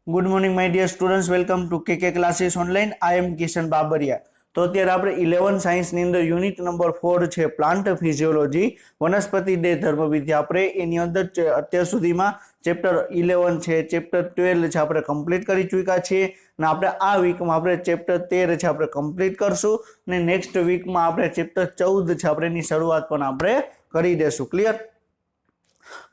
Good morning my dear students, welcome to K classes online. I am Kishan Babariya. तो अत्यारे આપણે 11 science ની અંદર યુનિટ નંબર 4 છે પ્લાન્ટ ફિઝિયોલોજી વનસ્પતિ દેહ ધર્મવિદ્યા। આપણે એની અંદર અત્યાર સુધીમાં ચેપ્ટર 11 છે, ચેપ્ટર 12 છે આપણે કમ્પ્લીટ કરી ચૂક્યા છીએ અને આપણે આ વીકમાં આપણે ચેપ્ટર 13 છે આપણે કમ્પ્લીટ કરશું અને નેક્સ્ટ વીકમાં આપણે ચેપ્ટર 14 છે આપણે એની શરૂઆત પણ આપણે કરી દેશું। ક્લિયર?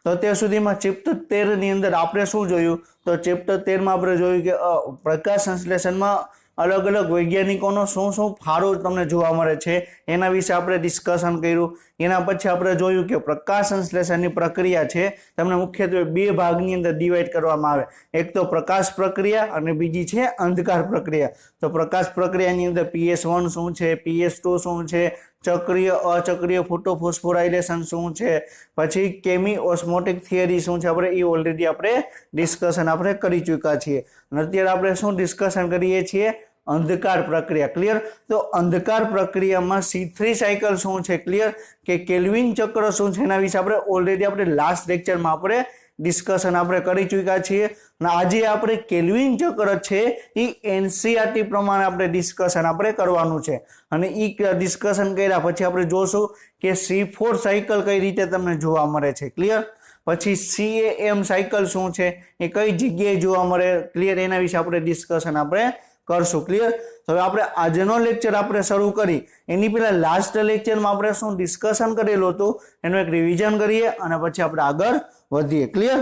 तो અત્યાર સુધીમાં ચેપ્ટર 13 ની અંદર આપણે શું જોયું? તો ચેપ્ટર 13 માં આપણે જોયું કે પ્રકાશ સંશ્લેષણમાં अलग अलग वैज्ञानिकों शू फाळो तमने जोवा मळे छे एना विषे आपणे डिस्कशन कर्युं। एना पछी आपणे जोयुं के प्रकाश संश्लेषणनी प्रक्रिया छे तमने मुख्यत्वे बे भागनी अंदर डिवाइड करवामां आवे। एक तो प्रकाश प्रक्रिया अने बीजी छे अंधकार प्रक्रिया। तो प्रकाश प्रक्रियानी अंदर PS1 शुं छे, PS2 शुं छे, चक्रीय अचक्रीय फोटोफोस्फोराइलेशन शुं छे, पछी केमी ऑस्मोटिक थियरी शुं छे, आपणे ई ऑलरेडी आपणे डिस्कशन आपणे करी चूक्या छीए। अने अत्यारे आपणे शुं डिस्कशन करीए छीए? अंधकार प्रक्रिया। क्लियर? तो अंधकार प्रक्रिया में C3 साइकल शू है? क्लियर? के केल्विन चक्र शू है एना विषे आपणे ऑलरेडी आपणे लास्ट लेक्चर में आपणे डिस्कशन आपणे करी चूक्या छीए। आज आपणे केल्विन चक्र छे ई NCERT प्रमाणे आपणे डिस्कशन आपणे करवानुं छे अने ई डिस्कशन कर्या पछी आपणे जोशुं के C4 साइकल कई रीते तमने जोवा मळे छे। क्लियर? पछी CAM साइकल शू है ए कई जग्याए जोवा मळे? क्लियर? एना विषे आपणे डिस्कशन आपणे करशुं। क्लियर? तो आपणे आजनो लेक्चर आपणे शरू करी एनी पहेला लास्ट लेक्चर में आपणे शुं डिस्कशन करेलुं हतुं एनुं एक रिविजन करीए अने पछी आपणे आगळ वधीए। क्लियर?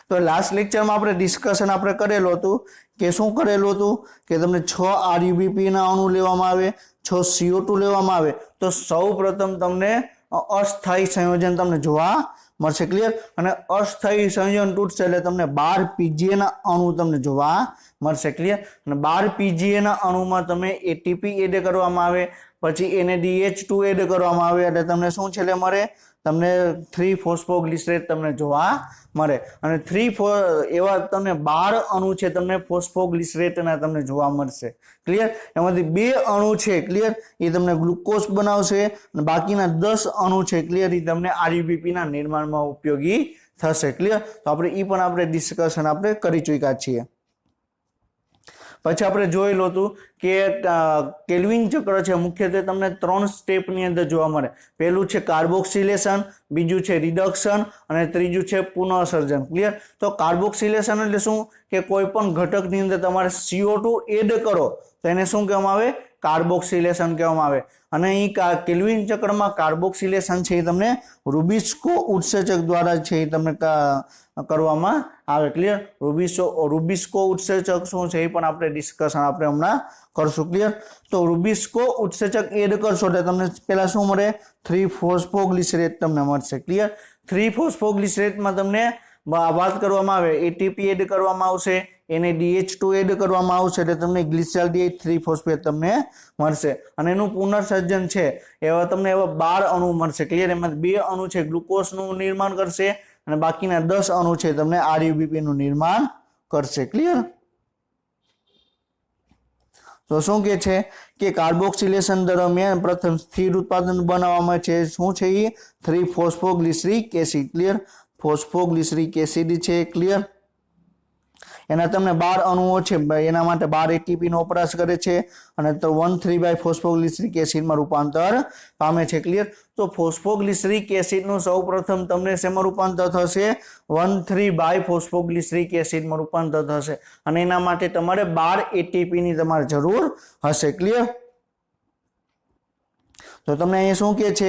तो लास्ट लेक्चर में आपणे डिस्कशन आपणे करेलुं हतुं के शुं करेलुं हतुं के तमने 6 RUBP ना अणु लेवामां आवे, 6 CO2 लेवामां आवे तो सौप्रथम तमने अस्थायी संयोजन तमने जोवा मळशे। क्लियर? अने अस्थायी संयोजन तूटशे એટલે તમને 12 PGA ना अणु तमने जोवा मळशे। क्लियर? अने 12 PGA ना अणुमां तमे ATP एड करवामां आवे, पछी NADH2 एड करवामां आवे એટલે તમને શું છેલ્લે મળે? તમને 3 ફોસ્ફોગ્લિસરેટ તમને જોવા મળે અને 3 એવા તમને 12 અણુ છે તમને ફોસ્ફોગ્લિસરેટના તમને જોવા મળશે। ક્લિયર? એમાંથી 2 અણુ છે ક્લિયર એ તમને ગ્લુકોઝ બનાવશે અને બાકીના 10 અણુ છે ક્લિયર એ તમને RUBP ના નિર્માણમાં ઉપયોગી થશે। ક્લિયર? તો આપણે ઈ પણ આપણે ડિસ્કશન આપણે કરી ચૂક્યા છીએ। પછી આપણે જોયેલું હતું કે કેલ્વિન ચક્ર છે મુખ્યત્વે તમને 3 સ્ટેપની અંદર જોવા મળે। પહેલું છે કાર્બોક્સિલેશન, બીજું છે રિડક્શન અને ત્રીજું છે પુનઃસર્જન। ક્લિયર? તો કાર્બોક્સિલેશન એટલે શું કે કોઈ પણ ઘટકની અંદર તમારે CO2 એડ કરો તો એને શું કહેવામાં આવે? કાર્બોક્સિલેશન કહેવામાં આવે। અને એ કેલ્વિન ચક્રમાં કાર્બોક્સિલેશન છે એ તમને રૂબિસ્કો ઉત્સેચક દ્વારા છે એ તમને કરવામાં આવે। ક્લિયર? રૂબિસ્કો ઉત્સેચક શું છે એ પણ આપણે ડિસ્કશન આપણે હમણાં કરશું। ક્લિયર? તો રૂબિસ્કો ઉત્સેચક એડ કરશો એટલે તમને પહેલા શું મળે? 3 ફોસ્ફોગ્લિસરેટ તમને મળશે। ક્લિયર? 3 ફોસ્ફોગ્લિસરેટમાં તમને વાત કરવામાં આવે ATP એડ કરવામાં આવશે, NADH2 એડ કરવામાં આવશે એટલે તમને ગ્લિસરાલ્ડિહાઇડ 3 ફોસ્ફેટ તમને મળશે અને એનું પુનર્સર્જન છે એવા તમને એવા 12 અણુ મળશે। ક્લિયર? એમાં 2 અણુ છે ગ્લુકોઝનું નિર્માણ કરશે અને બાકીના 10 અણુ છે તમને RUBP નું નિર્માણ કરશે। ક્લિયર? તો શું કે છે કે કાર્બોક્સિલેશન દરમિયાન પ્રથમ સ્થિર ઉત્પાદન બનાવવામાં છે શું છે એ? 3 phosphoglyceric acid. Clear? Phosphoglyceric acid છે। ક્લિયર? એના તમને 12 અણુઓ છે એના માટે 12 ATP નો વપરાશ કરે છે અને તો 1,3 ફોસ્ફોગ્લિસરિક એસિડમાં રૂપાંતર પામે છે। ક્લિયર? તો ફોસ્ફોગ્લિસરિક એસિડનું સૌપ્રથમ તમને શેમાં રૂપાંતર થશે? 1,3 ફોસ્ફોગ્લિસરિક એસિડમાં રૂપાંતર થશે અને એના માટે તમારે 12 ATP ની તમારે જરૂર હશે। ક્લિયર? તો તમને અહીંયા શું કે છે?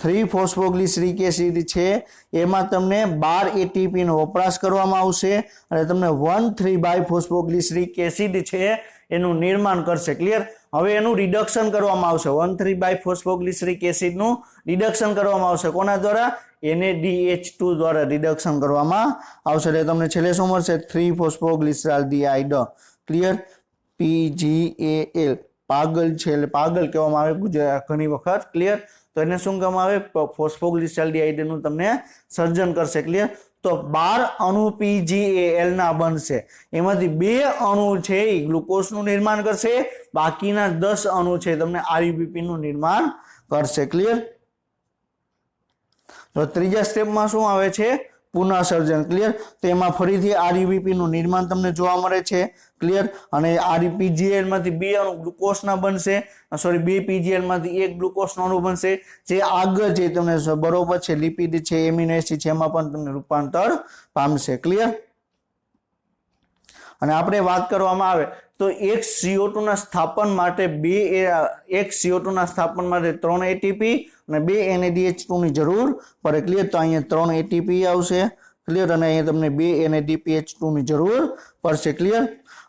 3 ફોસ્ફોગ્લિસરિક એસિડ છે એમાં તમને 12 ATP નો વપરાશ કરવામાં આવશે અને તમને 1,3 ફોસ્ફોગ્લિસરિક એસિડ છે એનું નિર્માણ કરશે। ક્લિયર? હવે એનું રિડક્શન કરવામાં આવશે। 1,3 ફોસ્ફોગ્લિસરિક એસિડનું રિડક્શન કરવામાં આવશે કોના દ્વારા? NADH2 દ્વારા રિડક્શન કરવામાં આવશે એટલે તમને છેલ્લે શું મળશે? 3 ફોસ્ફોગ્લિસરાલ્ડિહાઇડ। ક્લિયર? PGAL પાગલ છે એટલે પાગલ કહેવામાં આવે ઘણી વખત। ક્લિયર? તો એને શું કહેવામાં આવે? ફોસ્ફોગ્લિસરાલ્ડિહાઇડ નું તમને સર્જન કરશે। ક્લિયર? તો 12 અણુ PGAL ના બનશે એમાંથી 2 અણુ છે એ ગ્લુકોઝનું નિર્માણ કરશે, બાકીના 10 અણુ છે તમને RUBP નું નિર્માણ કરશે। ક્લિયર? તો ત્રીજા સ્ટેપમાં શું આવે છે? પુનઃસર્જન ક્લિયર। તો એમાં ફરીથી આરયુબીપી નું નિર્માણ તમને જોવા મળે છે ક્લિયર। અને આરપીજીએલ માંથી 2 અણુ ગ્લુકોઝના બનશે, સોરી 2 પીજીએલ માંથી 1 ગ્લુકોઝનો અણુ બનશે, જે આગળ જે તમને બરોબર છે લિપિડ છે, એમિનો એસિડ છે, એમાં પણ તમને રૂપાંતર પામશે ક્લિયર। અને આપણે વાત કરવામાં આવે તો એક CO2 ના સ્થાપન માટે 3 એટીપી અને 2 NADH2 ની જરૂર પડે ક્લિયર। તો અહીંયા 3 એટીપી આવશે ક્લિયર, અને અહીંયા તમને 2 NADPH2 ની જરૂર પડશે ક્લિયર।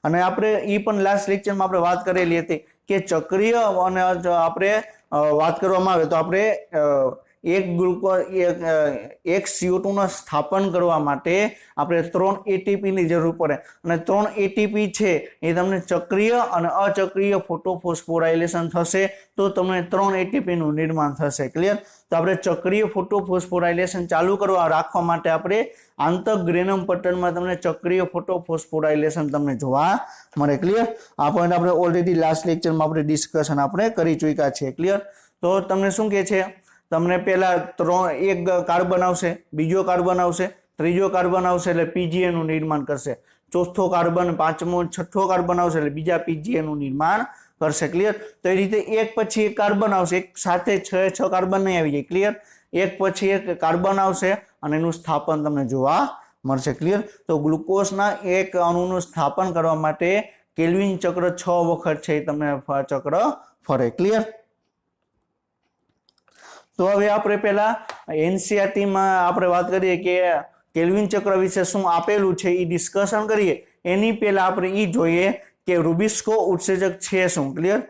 અને આપણે એ પણ લાસ્ટ લેક્ચરમાં આપણે વાત કરેલી હતી કે ચક્રીય અને આપણે વાત કરવામાં આવે તો આપણે એક CO2 નું સ્થાપન કરવા માટે આપણે 3 એટીપી ની જરૂર પડે, અને 3 એટીપી છે એ તમને ચક્રીય અને અચક્રીય ફોટોફોસ્ફોરાયલેશન થશે તો તમને 3 એટીપી નું નિર્માણ થશે ક્લિયર। તો આપણે ચક્રીય ફોટોફોસ્ફોરાયલેશન ચાલુ રાખવા માટે આપણે આંતરગ્રેનમ પટલમાં તમને ચક્રીય ફોટોફોસ્ફોરાયલેશન તમને જોવા મળે ક્લિયર। આ પોઈન્ટ આપણે ઓલરેડી લાસ્ટ લેક્ચરમાં આપણે ડિસ્કશન આપણે કરી ચૂક્યા છે ક્લિયર। તો તમને શું કહે છે, તમને પહેલા એક કાર્બન આવશે, બીજો કાર્બન આવશે, ત્રીજો કાર્બન આવશે એટલે પીજીએ નું નિર્માણ કરશે, ચોથો કાર્બન, પાંચમો, છઠ્ઠો કાર્બન આવશે એટલે બીજા પીજીએ નું નિર્માણ કરશે ક્લિયર। તો એ રીતે એક પછી એક કાર્બન આવશે, એક સાથે 6 કાર્બન નહીં આવી જાય ક્લિયર, એક પછી એક કાર્બન આવશે અને એનું સ્થાપન તમને જોવા મળશે ક્લિયર। તો ગ્લુકોઝના એક અણુનું સ્થાપન કરવા માટે કેલ્વિન ચક્ર 6 વખત છે તમને ચક્ર ફરે ક્લિયર। તો હવે આપણે પહેલા એનસીઆરટીમાં આપણે વાત કરીએ કે કેલ્વિન ચક્ર વિશે શું આપેલું છે એ ડિસ્કશન કરીએ, એની પહેલા આપણે એ જોઈએ કે રૂબિસ્કો ઉત્સેચક છે શું ક્લિયર।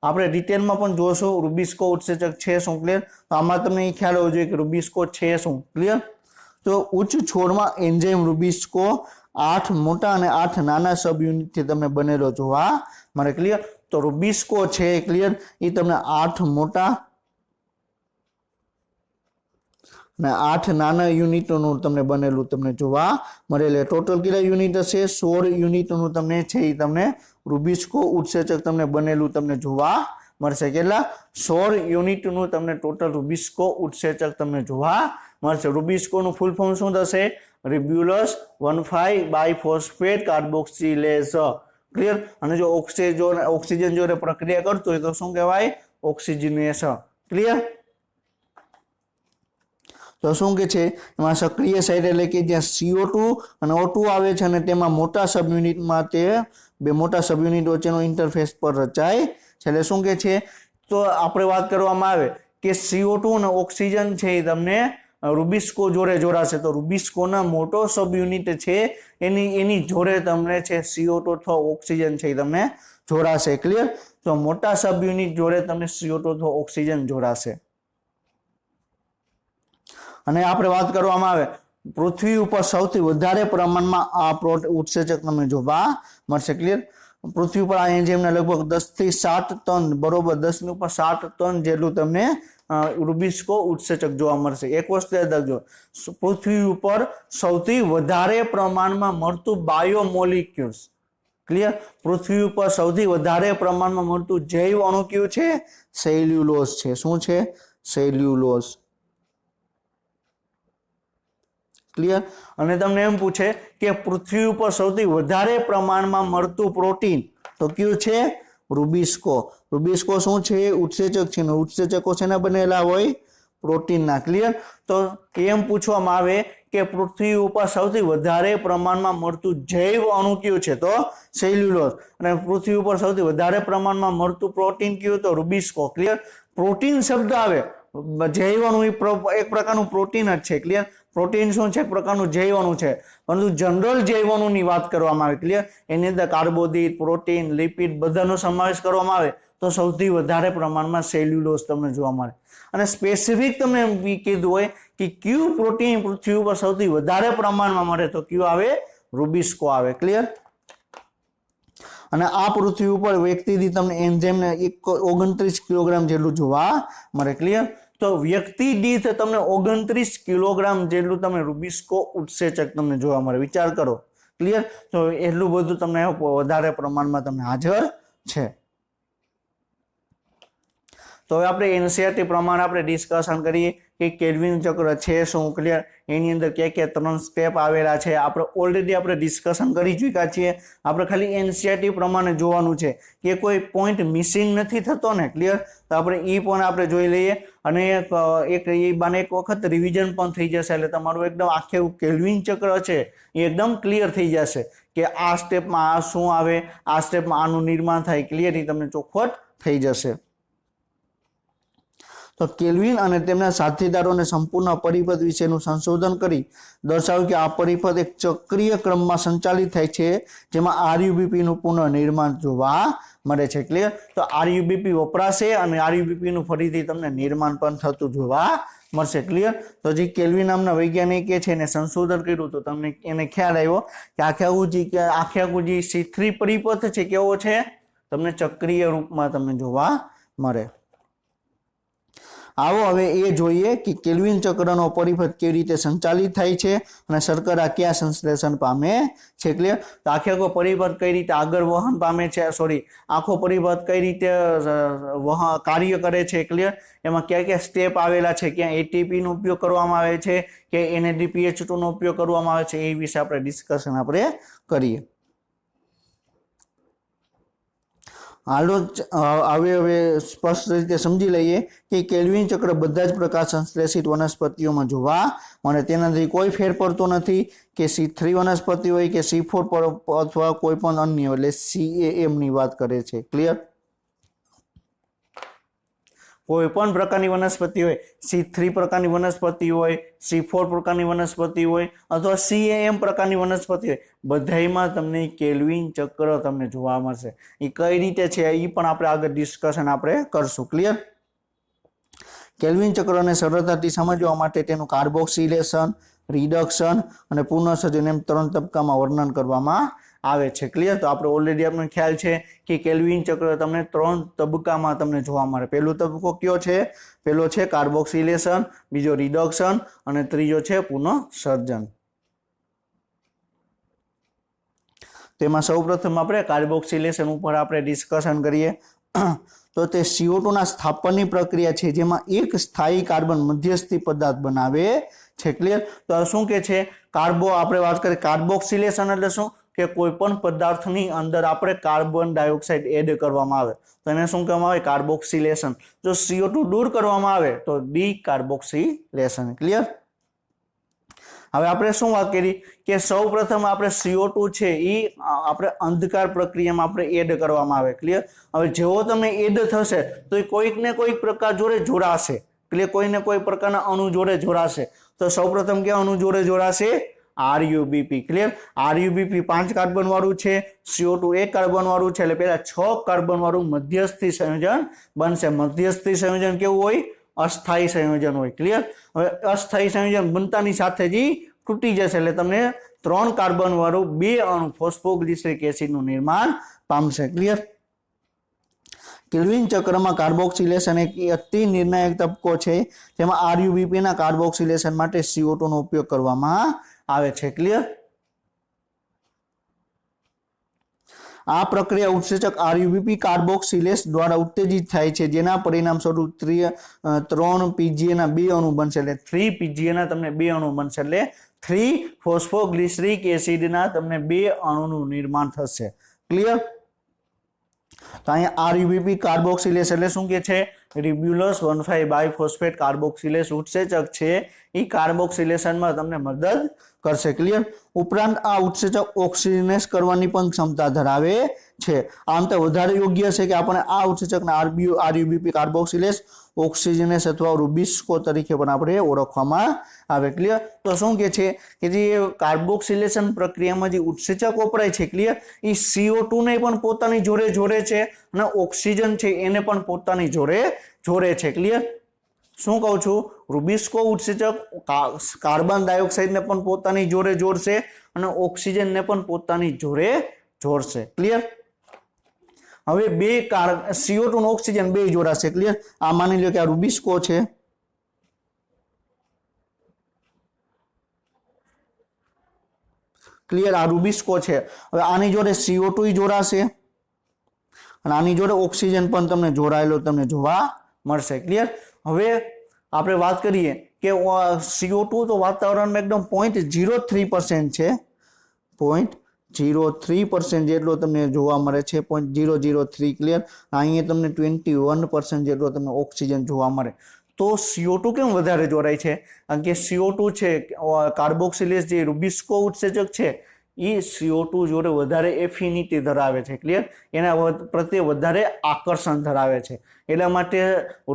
આપણે ડિટેલમાં પણ જોશું રૂબિસ્કો ઉત્સેચક છે શું ક્લિયર। તો આમાં તમને એ ખ્યાલ હોવો જોઈએ કે રૂબિસ્કો છે શું ક્લિયર। તો ઉચ્ચ છોડમાં એન્ઝાઇમ રૂબિસ્કો 8 મોટા અને 8 નાના સબ યુનિટથી તમને બનેલો જોવા મળે ક્લિયર। તો રૂબિસ્કો છે ક્લિયર, એ તમને 8 મોટા અને 8 નાના યુનિટોનું તમને બનેલું તમને જોવા મળે। ટોટલ કેટલા યુનિટ હશે? 16 યુનિટોનું તમને છે એ તમને રૂબિસ્કો ઉત્સેચક તમને બનેલું તમને જોવા મળશે। કેટલા? 16 યુનિટનું તમને ટોટલ રૂબિસ્કો ઉત્સેચક તમને જોવા મળશે। રૂબિસ્કોનું ફૂલ ફોર્મ શું થશે? રિબ્યુલસ 1,5 બાયફોસ્ફેટ કાર્બોક્સિલેઝ ક્લિયર। અને જો ઓક્સિજન જોડે પ્રક્રિયા કરતો હોય તો શું કહેવાય? ઓક્સિજનેશ ક્લિયર। તો શું કે છે એમાં સક્રિય સાઇટ એટલે કે જ્યાં CO2 અને O2 આવે છે અને તેમાં મોટા સબ યુનિટમાં તે બે મોટા સબ યુનિટ વચ્ચેનો ઇન્ટરફેસ પર રચાય છે। એટલે શું કે છે, તો આપણે વાત કરવામાં આવે કે CO2 અને ઓક્સિજન છે એ તમને રૂબિસ્કો જોડે જોડાશે, તો રૂબિસ્કોના મોટો સબ યુનિટ છે એની જોડે તમને છે CO2 અથવા ઓક્સિજન છે એ તમને જોડાશે ક્લિયર। તો મોટા સબ યુનિટ જોડે તમને CO2 અથવા ઓક્સિજન જોડાશે। અને આપણે વાત કરવામાં આવે પૃથ્વી ઉપર સૌથી વધારે પ્રમાણમાં આ ઉત્સેચક તમને જોવા મળશે ક્લિયર। પૃથ્વી ઉપર આ એન્ઝાઇમના લગભગ 10 થી 7 ટન બરોબર 10 ની ઉપર 7 ટન જેટલું તમને રૂબિસ્કો ઉત્સેચક જોવા મળશે। એક વસ્તુ યાદ રાખજો, પૃથ્વી ઉપર સૌથી વધારે પ્રમાણમાં મળતું બાયોમોલિક્યુલ્સ ક્લિયર, પૃથ્વી ઉપર સૌથી વધારે પ્રમાણમાં મળતું જૈવ અણુ કયું છે? સેલ્યુલોઝ છે। શું છે? Cellulose clear. અને તમને એમ પૂછે કે પૃથ્વી ઉપર સૌથી વધારે પ્રમાણમાં મળતું પ્રોટીન તો કયું છે? રૂબિસ્કો। રૂબિસ્કો શું છે? ઉત્સેચક છે, ને ઉત્સેચકો શેના બનેલા હોય? પ્રોટીનના ક્લિયર। તો એમ પૂછવામાં આવે કે પૃથ્વી ઉપર સૌથી વધારે પ્રમાણમાં મળતું જૈવ અણુ કયું છે? તો સેલ્યુલોઝ। અને પૃથ્વી ઉપર સૌથી વધારે પ્રમાણમાં મળતું પ્રોટીન કયું? તો રૂબિસ્કો ક્લિયર। પ્રોટીન શબ્દ આવે, જૈવ અણુ એક પ્રકારનું પ્રોટીન જ છે ક્લિયર। પ્રોટીન શું છે? એક પ્રકારનું જૈવ અણુ છે, પરંતુ જનરલ જૈવ અણુની વાત કરવામાં આવે ક્લિયર, એની અંદર કાર્બોદિત, પ્રોટીન, લિપિડ બધાનો સમાવેશ કરવામાં આવે તો સૌથી વધારે પ્રમાણમાં સેલ્યુલોઝ તમને જોવા મળે। અને સ્પેસિફિક તમને એમ કીધું હોય કે કયું પ્રોટીન પૃથ્વી ઉપર સૌથી વધારે પ્રમાણમાં મળે તો કયું આવે? રૂબિસ્કો આવે ક્લિયર। અને આ પૃથ્વી ઉપર વ્યક્તિ દીઠ તમને એન્ઝાઇમને 29 કિલોગ્રામ જેટલું જોવા મળે ક્લિયર। તો વ્યક્તિ દીઠ તમને 29 કિલોગ્રામ જેટલું તમને રૂબિસ્કો ઉત્સેચક તમને જોવા મળે, વિચાર કરો ક્લિયર। તો એટલું બધું તમને વધારે પ્રમાણમાં તમને હાજર છે। તો હવે આપણે એનસીઈઆરટી પ્રમાણે આપણે ડિસ્કશન કરીએ કે કેલ્વિન ચક્ર છે શું, ક્લિયર, એની અંદર ક્યાં 3 સ્ટેપ આવેલા છે આપણે ઓલરેડી આપણે ડિસ્કશન કરી ચૂક્યા છીએ. આપણે ખાલી એનસીઈઆરટી પ્રમાણે જોવાનું છે કે કોઈ પોઈન્ટ મિસિંગ નથી થતો ને, ક્લિયર. તો આપણે એ પણ આપણે જોઈ લઈએ અને એક વખત રિવિઝન પણ થઈ જશે એટલે તમારું એકદમ આખે કેલ્વિન ચક્ર છે એ એકદમ ક્લિયર થઈ જશે કે આ સ્ટેપમાં આ શું આવે, આ સ્ટેપમાં આનું નિર્માણ થાય, ક્લિયર, એ તમને ચોખવટ થઈ જશે. તો કેલ્વિન અને તેમના સાથીદારોને સંપૂર્ણ પરિપથ વિશેનું સંશોધન કરી દર્શાવ્યું કે આ પરિપથ એક ચક્રીય ક્રમમાં સંચાલિત થાય છે જેમાં આરયુબીપી નું પુનઃનિર્માણ જોવા મળે છે, ક્લિયર. તો આરયુબીપી વપરાશે અને આરયુબીપી નું ફરીથી તમને નિર્માણ પણ થતું જોવા મળશે, ક્લિયર. તો જે કેલ્વિન નામના વૈજ્ઞાનિકે છે એને સંશોધન કર્યું તો તમને એને ખ્યાલ આવ્યો કે આખે જે C3 પરિપથ છે કેવો છે, તમને ચક્રીય રૂપમાં તમને જોવા મળે. આવો હવે એ જોઈએ કે કેલ્વિન ચક્રનો પરિપથ કેવી રીતે સંચાલિત થાય છે અને શર્કરા ક્યાં સંશ્લેષણ પામે છે, ક્લિયર. તો આખો પરિપથ કઈ રીતે આગળ વહન પામે છે, આખો પરિપથ કઈ રીતે કાર્ય કરે છે, ક્લિયર. એમાં ક્યાં સ્ટેપ આવેલા છે, ક્યાં એટીપી નો ઉપયોગ કરવામાં આવે છે કે NADPH2 નો ઉપયોગ કરવામાં આવે છે, એ વિશે આપણે ડિસ્કશન આપણે કરીએ. હાલો હવે સ્પષ્ટ રીતે સમજી લઈએ કે કેલ્વિન ચક્ર બધા જ પ્રકાર સંશ્લેષિત વનસ્પતિઓમાં જોવા મળે. તેનાથી કોઈ ફેર પડતો નથી કે C3 વનસ્પતિ હોય કે C4 અથવા કોઈ પણ અન્ય, એટલે CAM ની વાત કરે છે, ક્લિયર. કોઈ પણ પ્રકારની વનસ્પતિ હોય, C3 પ્રકારની વનસ્પતિ હોય, C4 પ્રકારની વનસ્પતિ હોય અથવા CAM પ્રકારની વનસ્પતિ હોય, બધામાં તમને કેલ્વિન ચક્ર તમને જોવા મળશે. એ કઈ રીતે છે એ પણ આપણે આગળ ડિસ્કશન આપણે કરશું, ક્લિયર. કેલ્વિન ચક્રને સરળતાથી સમજવા માટે તેનું કાર્બોક્સિલેશન, રિડક્શન અને પુનઃસંયોજન એમ 3 તબક્કામાં વર્ણન કરવામાં આવે છે, ક્લિયર. તો આપણે ઓલરેડી આપણને ખ્યાલ છે કે કેલ્વિન ચક્ર તમને 3 તબક્કામાં તમને જોવા મળે. પહેલો તબક્કો કયો છે? પહેલો છે કાર્બોક્સિલેશન, બીજો રિડક્શન અને ત્રીજો છે પુનઃસર્જન. તેમાં સૌપ્રથમ આપણે કાર્બોક્સિલેશન ઉપર આપણે ડિસ્કશન કરીએ. તો તે CO2 ના સ્થાપનની પ્રક્રિયા છે જેમાં એક સ્થાયી કાર્બન મધ્યસ્થી પદાર્થ બનાવે છે, ક્લિયર. તો શું કે છે આપણે વાત કરીએ કાર્બોક્સિલેશન એટલે શું કે કોઈ પણ પદાર્થની અંદર આપણે કાર્બન ડાયોક્સાઇડ એડ કરવામાં આવે તો એને શું કહેવામાં આવે? કાર્બોક્સિલેશન. જો CO2 દૂર કરવામાં આવે તો ડીકાર્બોક્સિલેશન, ક્લિયર. હવે આપણે શું વાત કરી કે સૌપ્રથમ આપણે CO2 છે એ આપણે અંધકાર પ્રક્રિયામાં આપણે એડ કરવામાં આવે, ક્લિયર. હવે જેવો તમને એડ થશે તો એ કોઈક ને કોઈક પ્રકાર જોડે જોડાશે, ક્લિયર. કોઈને કોઈ પ્રકારના અણુ જોડે જોડાશે. તો સૌપ્રથમ કે અણુ જોડે જોડાશે આરયુબીપી, ક્લિયર. આરયુબીપી 5 કાર્બન વાળું છે, CO2 1 કાર્બન વાળું છે, એટલે પહેલા 6 કાર્બન વાળું મધ્યસ્થી સંયોજન બનશે. મધ્યસ્થી સંયોજન કેવું હોય? અસ્થાયી સંયોજન હોય, ક્લિયર. હવે અસ્થાયી સંયોજન બનતાની સાથે જ તૂટી જશે એટલે તમને 3 કાર્બન વાળું 2 અણુ ફોસ્ફોગ્લિસરિક એસિડનું નિર્માણ પામશે, ક્લિયર. કેલ્વિન ચક્રમાં કાર્બોક્સિલેશન એક અતિ નિર્ણાયક તબક્કો છે જેમાં આરયુબીપી ના કાર્બોક્સિલેશન માટે CO2 નો ઉપયોગ કરવામાં આવે છે, ક્લિયર. આ પ્રક્રિયા ઉત્સેચક આરયુબીપી કાર્બોક્સિલેસ દ્વારા ઉત્તેજિત થાય છે જેના પરિણામ સ્વરૂપ 3 PGA ના 2 અણુ બનશે, એટલે 3 PGA ના તમને 2 અણુ બનશે, એટલે 3 ફોસ્ફોગ્લિસરિક એસિડ ના તમને 2 અણુનું નિર્માણ થશે, ક્લિયર. તો અહીંયા આરયુબીપી કાર્બોક્સિલેસ એટલે શું કે છે? રિબ્યુલસ 1,5 બાયફોસ્ફેટ કાર્બોક્સિલેસ ઉત્સેચક છે એ કાર્બોક્સિલેશનમાં તમને મદદ કરશે, ક્લિયર. ઉપરાંત આ ઉત્સેચક ઓક્સિજનેસ કરવાની પણ ક્ષમતા ધરાવે છે. આમ તો વધારે યોગ્ય છે કે આપણે આ ઉત્સેચકને આરયુબીપી કાર્બોક્સિલેસ ઓક્સિજનેસ અથવા રૂબિસ્કો તરીકે પણ આપણે ઓળખવામાં આવે, ક્લિયર. તો શું કે છે કે જે કાર્બોક્સિલેશન પ્રક્રિયામાં જે ઉત્સેચક વપરાય છે, ક્લિયર, એ CO2 ને પણ પોતાની જોડે છે અને ઓક્સિજન છે એને પણ પોતાની જોડે છે, ક્લિયર. શું કહું છું? રૂબિસ્કો ઉત્સેચક કાર્બન ડાયોક્સાઇડને પણ પોતાની જોડે જોડશે અને ઓક્સિજનને પણ પોતાની જોડે જોડશે, ક્લિયર. હવે CO2 અને ઓક્સિજન 2 જોડાશે, ક્લિયર. આ માની લો કે આ રૂબિસ્કો છે, ક્લિયર. આ રૂબિસ્કો છે. હવે આની જોડે CO2 જોડાશે અને આની જોડે ઓક્સિજન પણ તમને જોડાયેલો તમને જોવા મળશે. ક્લિયર? હવે આપણે વાત કરીએ કે CO2 તો વાતાવરણમાં એકદમ 0.03% છે, 0.03% જેટલો તમને જોવા મળે છે, 0.003. ક્લિયર? અહીંયા તમને 21% જેટલો તમને ઓક્સિજન જોવા મળે. તો CO2 કેમ વધારે જોડાય છે? કારણ કે CO2 છે કાર્બોક્સિલેઝ જે રૂબિસ્કો ઉત્સેચક છે એ CO2 જોડે વધારે એફિનિટી ધરાવે છે. ક્લિયર? એના પ્રત્યે વધારે આકર્ષણ ધરાવે છે. એટલા માટે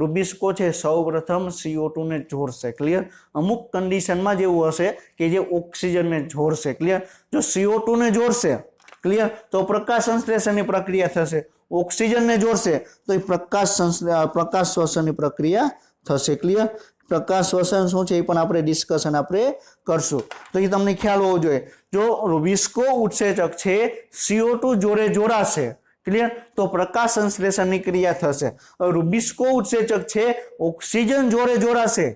રૂબિસ્કો છે સૌ પ્રથમ CO2 ને જોડશે. ક્લિયર? અમુક કન્ડિશનમાં જેવું હશે કે જે ઓક્સિજનને જોડશે. ક્લિયર? જો CO2 ને જોડશે, ક્લિયર, તો પ્રકાશ સંશ્લેષણની પ્રક્રિયા થશે. ઓક્સિજનને જોડશે તો એ પ્રકાશ શ્વસનની પ્રક્રિયા થશે. ક્લિયર? પ્રકાશ શ્વસન શું છે એ પણ આપણે ડિસ્કશન આપણે કરશું. તો એ તમને ખ્યાલ હોવો જોઈએ. જો રૂબિસ્કો ઉત્સેચક છે CO2 જોડે જોડાશે, ક્લિયર, તો પ્રકાશ સંશ્લેષણની ક્રિયા થશે. રૂબિસ્કો ઉત્સેચક છે ઓક્સિજન જોડે જોડાશે,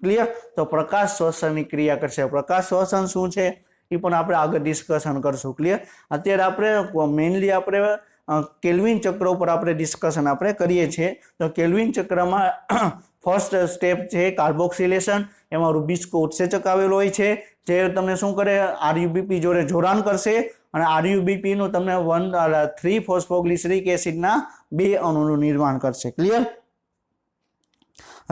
ક્લિયર, તો પ્રકાશ શ્વસનની ક્રિયા કરશે. પ્રકાશ શ્વસન શું છે એ પણ આપણે આગળ ડિસ્કશન કરશું. ક્લિયર? અત્યારે આપણે મેઇનલી આપણે કેલ્વિન ચક્ર ઉપર આપણે ડિસ્કશન આપણે કરીએ છીએ. તો કેલ્વિન ચક્રમાં ફર્સ્ટ સ્ટેપ છે કાર્બોક્સિલેશન. એમાં રૂબિસ્કો ઉત્સેચક આવેલો હોય છે જે તમને શું કરે, RuBP જોડે જોડાણ કરશે અને RuBP નું તમને 3 ફોસ્ફોગ્લિસરિક એસિડના 2 અણુનું નિર્માણ કરશે. ક્લિયર?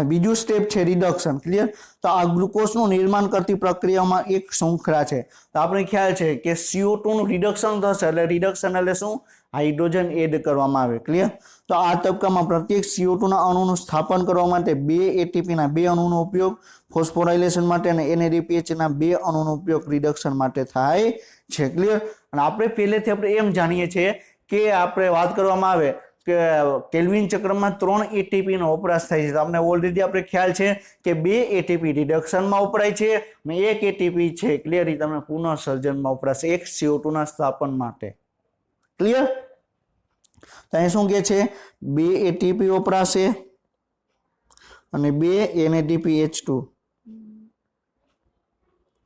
બીજું સ્ટેપ છે રિડક્શન. ક્લિયર? તો આ ગ્લુકોઝનું નિર્માણ કરતી પ્રક્રિયામાં એક શૃંખલા છે. તો આપણે ખ્યાલ છે કે CO2 નું રિડક્શન થશે એટલે રિડક્શન એટલે શું, હાઇડ્રોજન એડ કરવામાં આવે. ક્લિયર? તો આ તબક્કામાં પ્રત્યેક CO2 ના અણુનું સ્થાપન કરવા માટે 2 ATP ના 2 અણુનો ઉપયોગ, ફોસ્ફોરાઇલેશન માટે અને NADPH ના 2 અણુનો ઉપયોગ રિડક્શન માટે થાય છે. ક્લિયર? અને આપણે પહેલેથી આપણે એમ જાણીએ છીએ કે આપણે વાત કરવામાં આવે કે કેલ્વિન ચક્રમાં 3 ATP નો વપરાશ થાય છે. તો આપણે ઓલરેડી આપણે ખ્યાલ છે કે 2 ATP રિડક્શનમાં વપરાય છે અને 1 ATP છે ક્લિયર તમે પુનઃસર્જનમાં વપરાશે, એક CO2 ના સ્થાપન માટે. ક્લિયર? તો અહીં શું કહે છે, 2 ATP વપરાશે અને 2 NADPH2.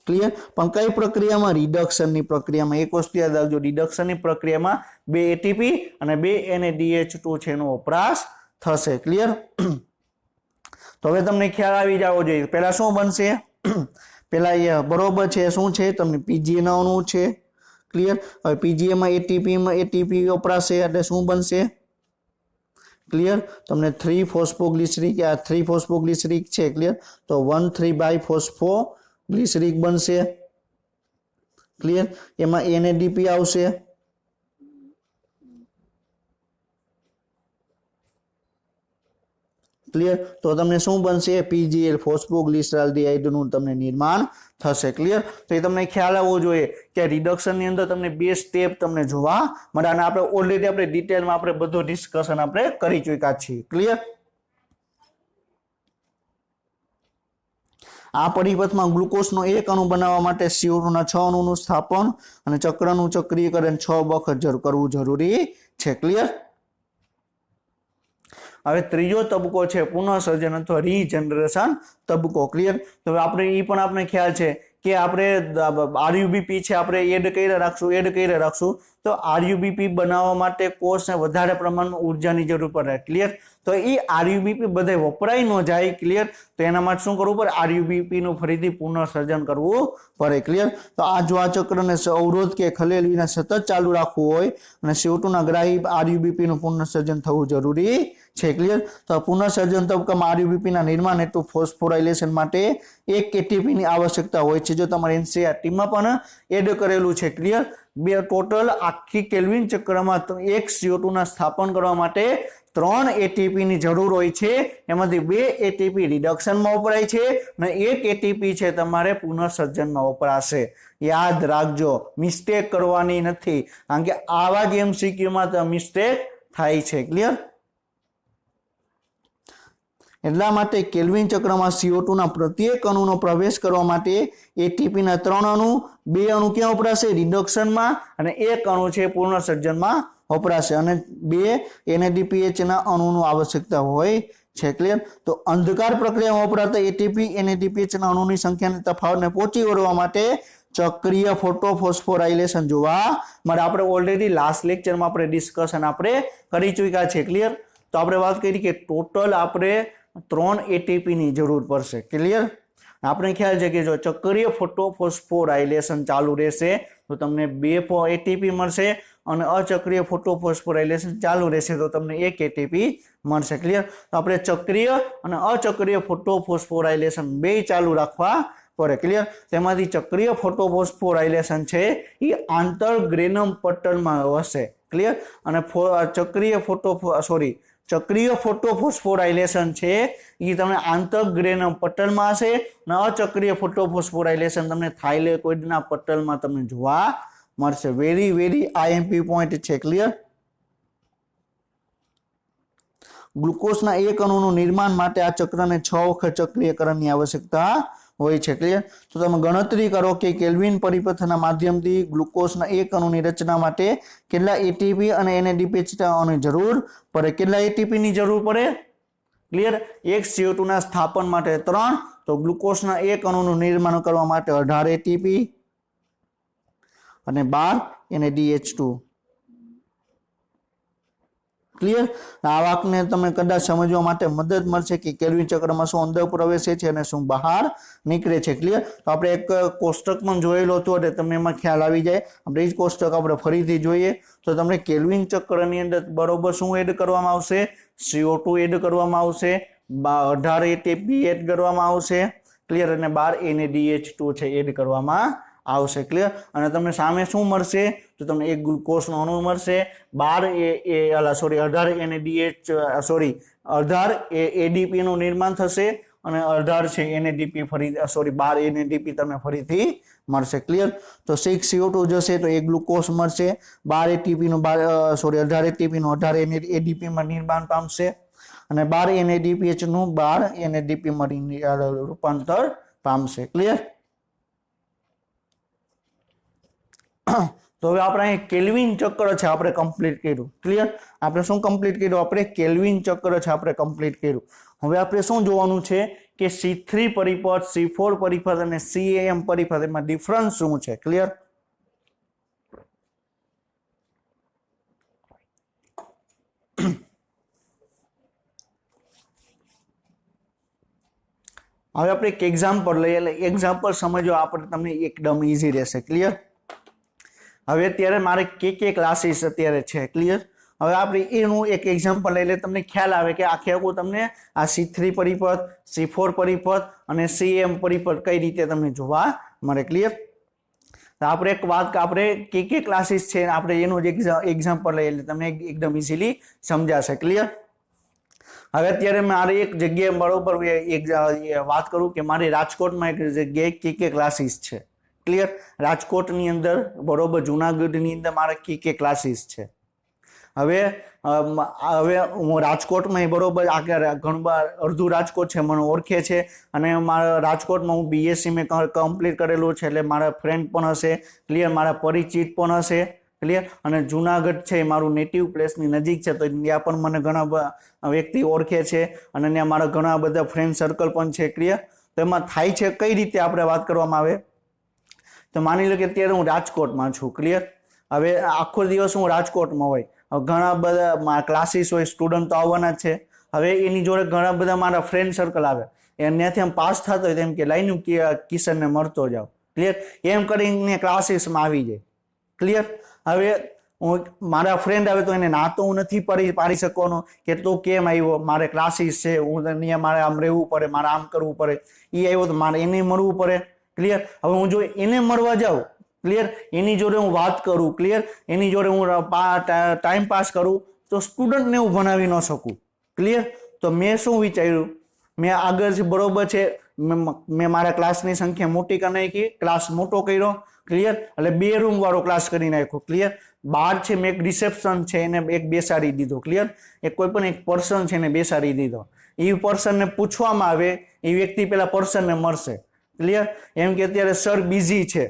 ક્લિયર? પણ કઈ પ્રક્રિયામાં? રિડક્શનની પ્રક્રિયામાં. એક વસ્તુ યાદ રાખજો, રિડક્શનની પ્રક્રિયામાં 2 ATP અને 2 NADH2 છે એનો વપરાશ થશે. ક્લિયર? તો હવે તમને ખ્યાલ આવી જવો જોઈએ. પહેલા શું બનશે? પહેલા બરોબર છે શું છે, તમને PGA ના અણુ છે. ક્લિયર? હવે PGA માં ATP વપરાશે એટલે શું બનશે? ક્લિયર? તમને 3 ફોસ્ફોગ્લિસરિક, આ 3 ફોસ્ફોગ્લિસરિક છે. ક્લિયર? તો 1,3 બાયફોસ્ફોગ્લિસરિક બનશે. ક્લિયર? એમાં NADP આવશે. ક્લિયર? તો તમને શું બનશે? PGL ફોસ્ફોગ્લિસરાલ ડિહાઇડ્રોનું તમને નિર્માણ થશે. ક્લિયર? તો એ તમને ખ્યાલ આવવો જોઈએ કે રિડક્શનની અંદર તમને 2 સ્ટેપ તમને જોવા મળે અને આપણે ઓલરેડી આપણે ડિટેલમાં આપણે બધું ડિસ્કશન આપણે કરી ચૂક્યા છીએ. ક્લિયર? આ પરિપથમાં ગ્લુકોઝનો 1 અણુ બનાવવા માટે CO2 ના 6 અણુનું સ્થાપન અને ચક્રનું ચક્રીયકરણ 6 વખત કરવું જરૂરી છે. ક્લિયર? હવે ત્રીજો તબક્કો છે પુનઃસર્જન અથવા રીજનરેશન તબક્કો. ક્લિયર? તો આપણે એ પણ આપણે ખ્યાલ છે કે આપણે RuBP છે આપણે એડ કરી રાખશું. તો RuBP બનાવવા માટે કોષને વધારે પ્રમાણમાં ઉર્જાની જરૂર પડે. ક્લિયર? તો એ RuBP બધે વપરાય ન જાય. ક્લિયર? તો એના માટે શું કરવું પડે? RuBP નું ફરીથી પુનઃસર્જન કરવું પડે. ક્લિયર? તો આ જો આ ચક્રને અવરોધ કે ખલેલ વિના સતત ચાલુ રાખવું હોય અને CO2 ના ગ્રાહી RuBP નું પુનઃસર્જન થવું જરૂરી છે. ક્લિયર? તો પુનઃસર્જન તબક્કામાં RuBP ના નિર્માણ હેતુ ફોસ્ફોરાઇલેશન માટે 1 ATP ની આવશ્યકતા હોય છે. જો તમારે NCERT માં પણ એડ કરેલું છે. ક્લિયર? બે ટોટલ આખી કેલ્વિન ચક્રમાં 1 CO2 ના સ્થાપન કરવા માટે 3 ATP ની જરૂર હોય છે. એમાંથી 2 ATP રિડક્શનમાં વપરાય છે અને 1 ATP છે તમારે પુનઃસર્જનમાં વપરાશે. યાદ રાખજો, મિસ્ટેક કરવાની નથી કારણ કે આવા જ MCQ માં મિસ્ટેક થાય છે. ક્લિયર? એટલા માટે કેલ્વિન ચક્રમાં CO2 ના પ્રત્યેક અણુનો પ્રવેશ કરવા માટે ATP ના 3 અણુ, 2 અણુ ક્યાં વપરાશે? રિડક્શનમાં અને 1 અણુ છે પુનઃસર્જનમાં વપરાશે અને 2 NADPH ના અણુની આવશ્યકતા હોય છે. ક્લિયર? તો અંધકાર પ્રક્રિયામાં વપરાતા ATP NADPH ના અણુની સંખ્યાને તફાવતને પહોંચી વળવા માટે ચક્રીય ફોટોફોસ્ફોરાઇલેશન જોવા મળે. આપણે ઓલરેડી લાસ્ટ લેક્ચરમાં આપણે ડિસ્કશન આપણે કરી ચૂક્યા છે. ક્લિયર? तो આપણે વાત કરી કે ટોટલ આપણે 3 એટીપી ની જરૂર પડશે. ક્લિયર? આપણે ખ્યાલ છે કે જો ચક્રીય ફોટોફોસ્ફોરાઇલેશન ચાલુ રહેશે તો તમને 2 એટીપી મળશે અને અચક્રીય ફોટોફોસ્ફોરાઇલેશન ચાલુ રહેશે તો તમને 1 એટીપી મળશે. ક્લિયર? તો આપણે ચક્રીય અને અચક્રીય ફોટોફોસ્ફોરાઇલેશન બે ચાલુ રાખવા પડે. ક્લિયર? તેમાંથી ચક્રીય ફોટોફોસ્ફોરાઇલેશન છે એ આંતરગ્રેનમ પટલમાં હશે. ક્લિયર? અને ચક્રીય ફોટોફોસ્ફોરાઇલેશન છે એ તમને આંતરગ્રેનમ પટલમાં હશે અને અચક્રીય ફોટોફોસ્ફોરાઇલેશન તમને થાઇલેકોઇડના પટલમાં તમને જોવા મળશે. વેરી આઈએમપી પોઈન્ટ છે. ક્લિયર? ગ્લુકોઝના એક અણુનું નિર્માણ માટે આ ચક્રને 6 વખત ચક્રીયકરણની આવશ્યકતા હોય છે. ક્લિયર? તો તમે ગણતરી કરો કે કેલ્વિન પરિપથના માધ્યમથી ગ્લુકોઝના એક અણુની રચના માટે કેટલા એટીપી અને એનએડીપી જરૂર પડે. કેટલા એટીપી ની જરૂર પડે? ક્લિયર? એક CO2 ના સ્થાપન માટે 3, તો ગ્લુકોઝના એક અણુનું નિર્માણ કરવા માટે 18 એટીપી અને 12 NaDH2. ક્લિયર? આ વાકને તમે કદાચ સમજવા માટે મદદ મળશે કે કેલ્વિન ચક્રમાં શું અંદર પ્રવેશે છે અને શું બહાર નીકળે છે. ક્લિયર? તો આપણે એક કોષ્ટક પણ જોયેલો હતો એટલે તમને એમાં ખ્યાલ આવી જાય. આપણે એ જ કોષ્ટક આપણે ફરીથી જોઈએ તો તમને કેલ્વિન ચક્રની અંદર બરોબર શું એડ કરવામાં આવશે? CO2 એડ કરવામાં આવશે, 18 એટીપી એડ કરવામાં આવશે. ક્લિયર? અને 12 NaDH2 છે એડ કરવામાં આવશે. ક્લિયર? અને તમને સામે શું મળશે? તો તમને એક ગ્લુકોઝનો અણુ મળશે, 18 એડીપી નું નિર્માણ થશે અને 18 છે NADP 12 NADP તમને ફરીથી મળશે. ક્લિયર? તો 6 CO2 જશે તો એક ગ્લુકોઝ મળશે, 12 એટીપી નું 18 એટીપી નું 18 ADP માં નિર્માણ પામશે અને 12 NADPH નું 12 NADP માં રૂપાંતર પામશે. ક્લિયર? તો હવે આપણે અહીં કેલ્વિન ચક્ર છે આપણે કમ્પ્લીટ કર્યું. ક્લિયર? આપણે શું કમ્પ્લીટ કર્યું? આપણે કેલ્વિન ચક્ર છે આપણે કમ્પ્લીટ કર્યું. હવે આપણે શું જોવાનું છે કે C3 પરિપથ, C4 પરિપથ અને CAM પરિપથ એમાં ડિફરન્સ શું છે. ક્લિયર? હવે આપણે એક એક્ઝામ્પલ લઈએ એટલે એક્ઝામ્પલ સમજો આપણે તમને એકદમ ઈઝી રહેશે. ક્લિયર? હવે અત્યારે મારે કે ક્લાસીસ અત્યારે છે. ક્લિયર? હવે આપણે એનું એક એક્ઝામ્પલ લઈ લે તમને ખ્યાલ આવે કે આખે આખું તમને આ C3 પરિપથ, C4 પરિપથ અને CM પરિપથ કઈ રીતે તમને જોવા મળે. ક્લિયર? તો આપણે એક વાત આપણે કે ક્લાસીસ છે આપણે એનું જ એક્ઝામ્પલ લઈએ એટલે તમને એકદમ ઇઝીલી સમજાશે. ક્લિયર? હવે અત્યારે મારે એક જગ્યાએ બરોબર એક વાત કરું કે મારી રાજકોટમાં એક જગ્યાએ કે ક્લાસીસ છે. ક્લિયર? રાજકોટની અંદર બરોબર જુનાગઢની અંદર મારા કે ક્લાસીસ છે. હવે હું રાજકોટમાં બરોબર આગળ ઘણું અડધું રાજકોટ છે મને ઓળખે છે અને મારા રાજકોટમાં હું BSc મેં કમ્પ્લીટ કરેલું છે એટલે મારા ફ્રેન્ડ પણ હશે. ક્લિયર? મારા પરિચિત પણ હશે. ક્લિયર? અને જુનાગઢ છે મારું નેટિવ પ્લેસની નજીક છે તો ત્યાં પણ મને ઘણા વ્યક્તિ ઓળખે છે અને ત્યાં મારા ઘણા બધા ફ્રેન્ડ સર્કલ પણ છે. ક્લિયર? તો એમાં થાય છે કઈ રીતે આપણે વાત કરવામાં આવે તો માની લો કે અત્યારે હું રાજકોટમાં છું. ક્લિયર? હવે આખો દિવસ હું રાજકોટમાં હોય, ઘણા બધા ક્લાસીસ હોય, સ્ટુડન્ટ તો આવવાના છે. હવે એની જોડે ઘણા બધા મારા ફ્રેન્ડ સર્કલ આવે, ત્યાંથી આમ પાસ થતો હોય તેમ કે લાઈન કિશનને મળતો જાવ. ક્લિયર? એમ કરીને ક્લાસીસમાં આવી જાય. ક્લિયર? હવે હું મારા ફ્રેન્ડ આવે તો એને ના તો હું નથી પાડી શકવાનો કે તો કેમ આવ્યો, મારે ક્લાસીસ છે, હું અહીંયા મારે આમ રહેવું પડે, મારે આમ કરવું પડે. એ આવ્યો તો મારે એને મળવું પડે. ક્લિયર? હવે હું જો એને મળવા જાઉં, ક્લિયર, એની જોડે હું વાત કરું, ક્લિયર, એની જોડે હું ટાઈમ પાસ કરું તો સ્ટુડન્ટને હું ભણાવી ન શકું. ક્લિયર? તો મેં શું વિચાર્યું, મેં આગળ બરોબર છે મેં મારા ક્લાસની સંખ્યા મોટી કરી નાખી, ક્લાસ મોટો કર્યો. ક્લિયર? એટલે 2 રૂમ વાળો ક્લાસ કરી નાખ્યો. ક્લિયર? બહાર છે મેં એક રિસેપ્શન છે એને એક બેસાડી દીધો. ક્લિયર? એક કોઈ પણ એક પર્સન છે એને બેસાડી દીધો. એ પર્સનને પૂછવામાં આવે એ વ્યક્તિ પેલા પર્સનને મળશે. ક્લિયર? એમ કે અત્યારે સર બિઝી છે.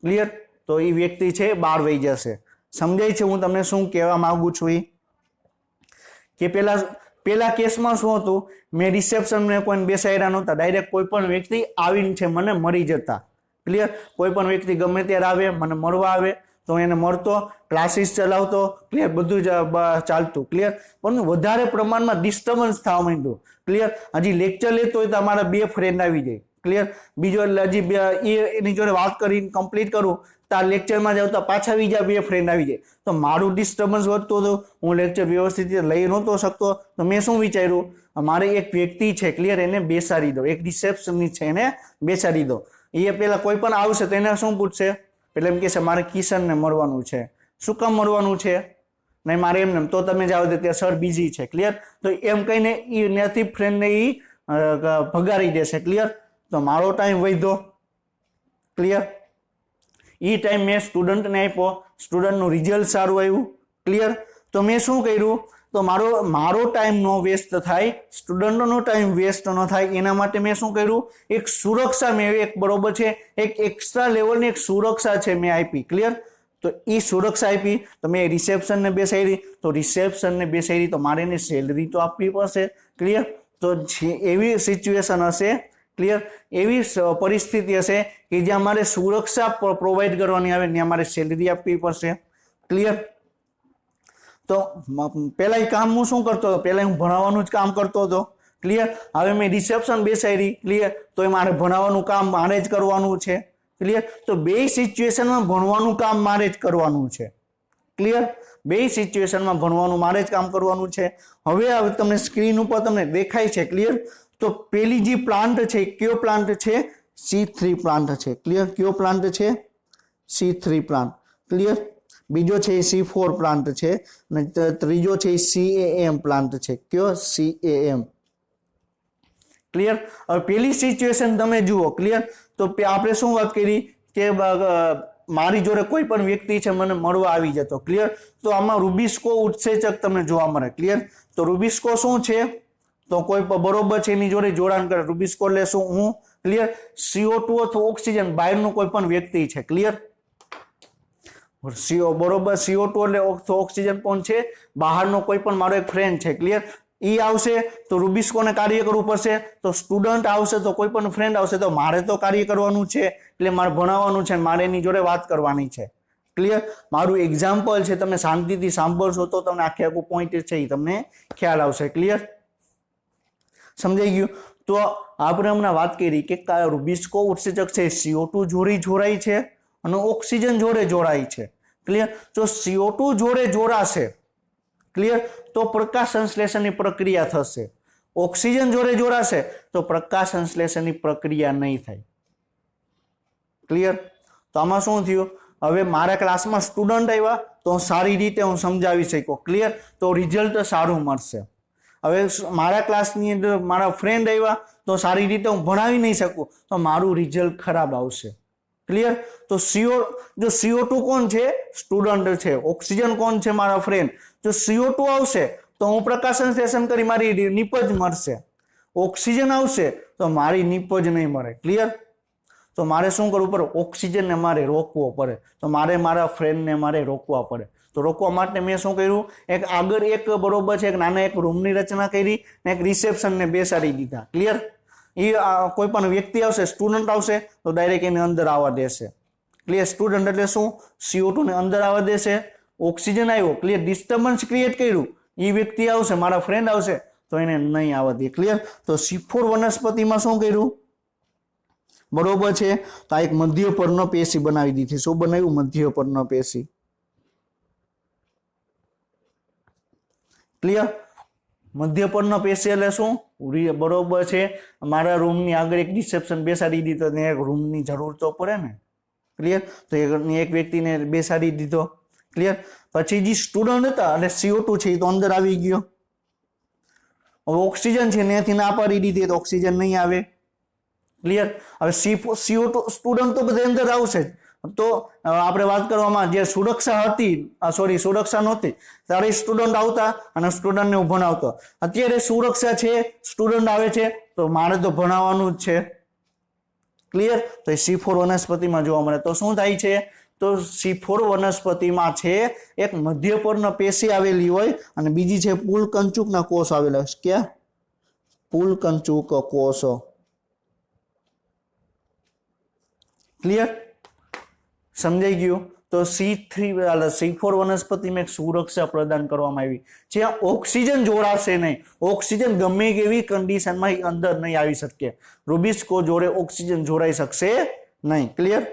ક્લિયર? તો એ વ્યક્તિ છે બહાર વહી જશે. સમજાય છે હું તમને શું કહેવા માંગુ છું? એ કે પેલા કેસમાં શું હતું, મેં રિસેપ્શનને કોઈને બેસાડ્યા નહોતા, ડાયરેક્ટ કોઈ પણ વ્યક્તિ આવીને છે મને મળી જતા. ક્લિયર? કોઈ પણ વ્યક્તિ ગમે ત્યારે આવે મને મળવા આવે તો એને મળતો, ક્લાસીસ ચલાવતો, ક્લિયર, બધું જ ચાલતું, ક્લિયર, પણ વધારે પ્રમાણમાં ડિસ્ટર્બન્સ થવા માંડ્યું, ક્લિયર. હજી લેક્ચર લેતો હોય તો અમારા 2 ફ્રેન્ડ આવી જાય, ક્લિયર. બીજો હજી એની જોડે વાત કરીને કમ્પ્લીટ કરું તો આ લેક્ચરમાં જાવ તો પાછા બીજા 2 ફ્રેન્ડ આવી જાય, તો મારું ડિસ્ટર્બન્સ વધતું હતું, હું લેક્ચર વ્યવસ્થિત લઈ નહોતો શકતો. તો મેં શું વિચાર્યું, મારે એક વ્યક્તિ છે, ક્લિયર, એને બેસાડી દો, એક રિસેપ્શનિસ્ટ છે એને બેસાડી દો. એ પેલા કોઈ પણ આવશે તો એને શું પૂછશે, એટલે એમ કહેશે મારે કિશનને મળવાનું છે. શું કામ મળવાનું છે, નહીં મારે એમને, તો તમે જાઓ તો ત્યાં સર બિઝી છે, ક્લિયર. તો એમ કહીને એ ત્યાંથી ફ્રેન્ડને એ ભગાડી દેશે, ક્લિયર. તો મારો ટાઈમ વધ્યો, ક્લિયર. એ ટાઈમ મેં સ્ટુડન્ટને આપ્યો, સ્ટુડન્ટનું રિઝલ્ટ સારું આવ્યું, ક્લિયર. તો મેં શું કર્યું, તો મારો ટાઈમ નો વેસ્ટ થાય, સ્ટુડન્ટનો ટાઈમ વેસ્ટ ન થાય, એના માટે મેં શું કર્યું, એક સુરક્ષા મેં એક બરોબર છે, એક એક્સ્ટ્રા લેવલની એક સુરક્ષા છે મેં આપી, ક્લિયર. તો એ સુરક્ષા આપી, તો મેં રિસેપ્શનને બેસાડી, તો રિસેપ્શનને બેસાડી તો મારે એને સેલરી તો આપવી પડશે, ક્લિયર. તો એવી સિચ્યુએશન હશે, ક્લિયર, એવી પરિસ્થિતિ હશે કે જ્યાં મારે સુરક્ષા પ્રોવાઈડ કરવાની આવે, ત્યાં મારે સેલરી આપવી પડશે, ક્લિયર. તો પહેલા એ કામ હું શું કરતો હતો, પહેલા હું ભણાવવાનું જ કામ કરતો હતો, ક્લિયર. હવે મેં રિસેપ્શન બેસાડી, ક્લિયર, તો એ મારે ભણાવવાનું કામ મારે જ કરવાનું છે, ક્લિયર. તો બે સિચ્યુએશનમાં ભણવાનું કામ મારે જ કરવાનું છે, ક્લિયર. બે સિચ્યુએશનમાં ભણવાનું મારે જ કામ કરવાનું છે. હવે તમને સ્ક્રીન ઉપર તમને દેખાય છે, ક્લિયર. તો પેલી જે પ્લાન્ટ છે, કયો પ્લાન્ટ છે, C3 પ્લાન્ટ છે, ક્લિયર. કયો પ્લાન્ટ છે, C3 પ્લાન્ટ, ક્લિયર. બીજો છે C4 પ્લાન્ટ છે, અને ત્રીજો છે CAM પ્લાન્ટ છે, કયો, CAM, ક્લિયર. હવે પેલી સિચ્યુએશન તમે જુઓ, ક્લિયર. તો આપણે શું વાત કરી કે મારી જોડે કોઈ પણ વ્યક્તિ છે મને મળવા આવી જતો, ક્લિયર. તો આમાં રૂબિસ્કો ઉત્સેચક તમને જોવા મળે, ક્લિયર. તો રૂબિસ્કો શું છે, તો કોઈ બરોબર છે એની જોડે જોડાણ કરે. રૂબિસ્કો એટલે શું, હું, ક્લિયર, CO2 અથવા ઓક્સિજન બહારનું કોઈ પણ વ્યક્તિ છે, ક્લિયર. બરોબર, CO2 એટલે ઓક્સિજન કોણ છે, બહારનો કોઈ પણ મારો એક ફ્રેન્ડ છે, ક્લિયર. ઈ આવશે તો રૂબિસ્કોને કાર્ય કરવું પડશે, તો સ્ટુડન્ટ આવશે તો કોઈ પણ ફ્રેન્ડ આવશે તો મારે તો કાર્ય કરવાનું છે, એટલે મારે ભણાવવાનું છે, મારે એની જોડે વાત કરવાની છે, ક્લિયર. મારું એક્ઝામ્પલ છે, તમે શાંતિથી સાંભળશો તો તમને આખે આખું પોઈન્ટ છે એ તમને ખ્યાલ આવશે, ક્લિયર. સમજાઈ ગયું. તો આપણે હમણાં વાત કરી કે રૂબિસ્કો ઉત્સેચક છે CO2 જોડે જોડાય છે અને ઓક્સિજન જોડે જોડાય છે, ક્લિયર. તો CO2 જોડે જોડાશે, ક્લિયર, તો પ્રકાશ સંશ્લેષણની પ્રક્રિયા થશે. ઓક્સિજન જોડે જોડાશે તો પ્રકાશ સંશ્લેષણની પ્રક્રિયા નહીં થાય, ક્લિયર. તો આમાં શું થયું, હવે મારા ક્લાસમાં સ્ટુડન્ટ આવ્યા તો સારી રીતે હું સમજાવી શકું, ક્લિયર, તો રિઝલ્ટ સારું મળશે. હવે મારા ક્લાસની અંદર મારા ફ્રેન્ડ આવ્યા તો સારી રીતે હું ભણાવી નહીં શકું તો મારું રિઝલ્ટ ખરાબ આવશે, ક્લિયર. તો જો CO2 કોણ છે, સ્ટુડન્ટ છે, ઓક્સિજન કોણ છે, મારા ફ્રેન્ડ. જો CO2 આવશે તો હું પ્રકાશ સંશ્લેષણ કરી મારી નિપજ મળશે, ઓક્સિજન આવશે તો મારી નિપજ નહીં મળે, ક્લિયર. તો મારે શું કરવું પડે, ઓક્સિજનને મારે રોકવો પડે, તો મારે મારા ફ્રેન્ડને મારે રોકવા પડે. તો રોકવા માટે મેં શું કર્યું, એક આગળ એક બરોબર છે એક નાના એક રૂમની રચના કરી ને એક રિસેપ્શનને બેસાડી દીધા, ક્લિયર. એ કોઈ પણ વ્યક્તિ આવશે, સ્ટુડન્ટ આવશે તો ડાયરેક્ટ એને અંદર આવવા દેશે, ક્લિયર. સ્ટુડન્ટ એટલે શું, CO2 ને અંદર આવવા દેશે, ઓક્સિજન આવ્યો, ક્લિયર, ડિસ્ટર્બન્સ ક્રિએટ કર્યું, એ વ્યક્તિ આવશે, મારા ફ્રેન્ડ આવશે તો એને નહીં આવવા દે, ક્લિયર. તો C4 વનસ્પતિમાં શું કર્યું, બરોબર છે, તો આ એક મધ્ય પર્ણ પેશી બનાવી દીધી. શું બનાવ્યું, મધ્ય પર્ણ પેશી, ક્લિયર. મધ્ય પર્ણ પેશી એટલે શું, બરોબર છે, મારા રૂમની આગળ એક રિસેપ્શન બેસાડી દીધો, એક રૂમની જરૂર તો પડે ને, ક્લિયર. તો એક વ્યક્તિને બેસાડી દીધો, ક્લિયર. પછી જે સ્ટુડન્ટ હતા એટલે CO2 છે એ તો અંદર આવી ગયો. હવે ઓક્સિજન છે ત્યાંથી ના પાડી દીધી તો ઓક્સિજન નહીં આવે, ક્લિયર. હવે CO2 સ્ટુડન્ટ તો બધા અંદર આવશે જ. તો આપણે વાત કરવામાં જે સુરક્ષા હતી, સુરક્ષા નહોતી ત્યારે સ્ટુડન્ટ આવતા અને સ્ટુડન્ટને હું ભણાવતો. અત્યારે સુરક્ષા છે, સ્ટુડન્ટ આવે છે તો મારે તો ભણાવવાનું જ છે, ક્લિયર. તો C4 વનસ્પતિમાં જોવા મળે. તો શું થાય છે, તો C4 વનસ્પતિમાં છે એક મધ્યપર્ણ પેશી આવેલી હોય અને બીજી છે પુલકંચુકના કોષ આવેલા હોય. ક્યાં, પુલકંચુક કોષો, ક્લિયર. સમજાઈ ગયું. તો તો C4 વનસ્પતિમાં એક સુરક્ષા પ્રદાન કરવામાં આવી, જ્યાં ઓક્સિજન જોડાશે નહીં, ઓક્સિજન ગમે એવી કન્ડિશનમાં અંદર નહીં આવી શકે, રૂબિસ્કો જોડે ઓક્સિજન જોડાઈ શકશે નહીં. ક્લિયર?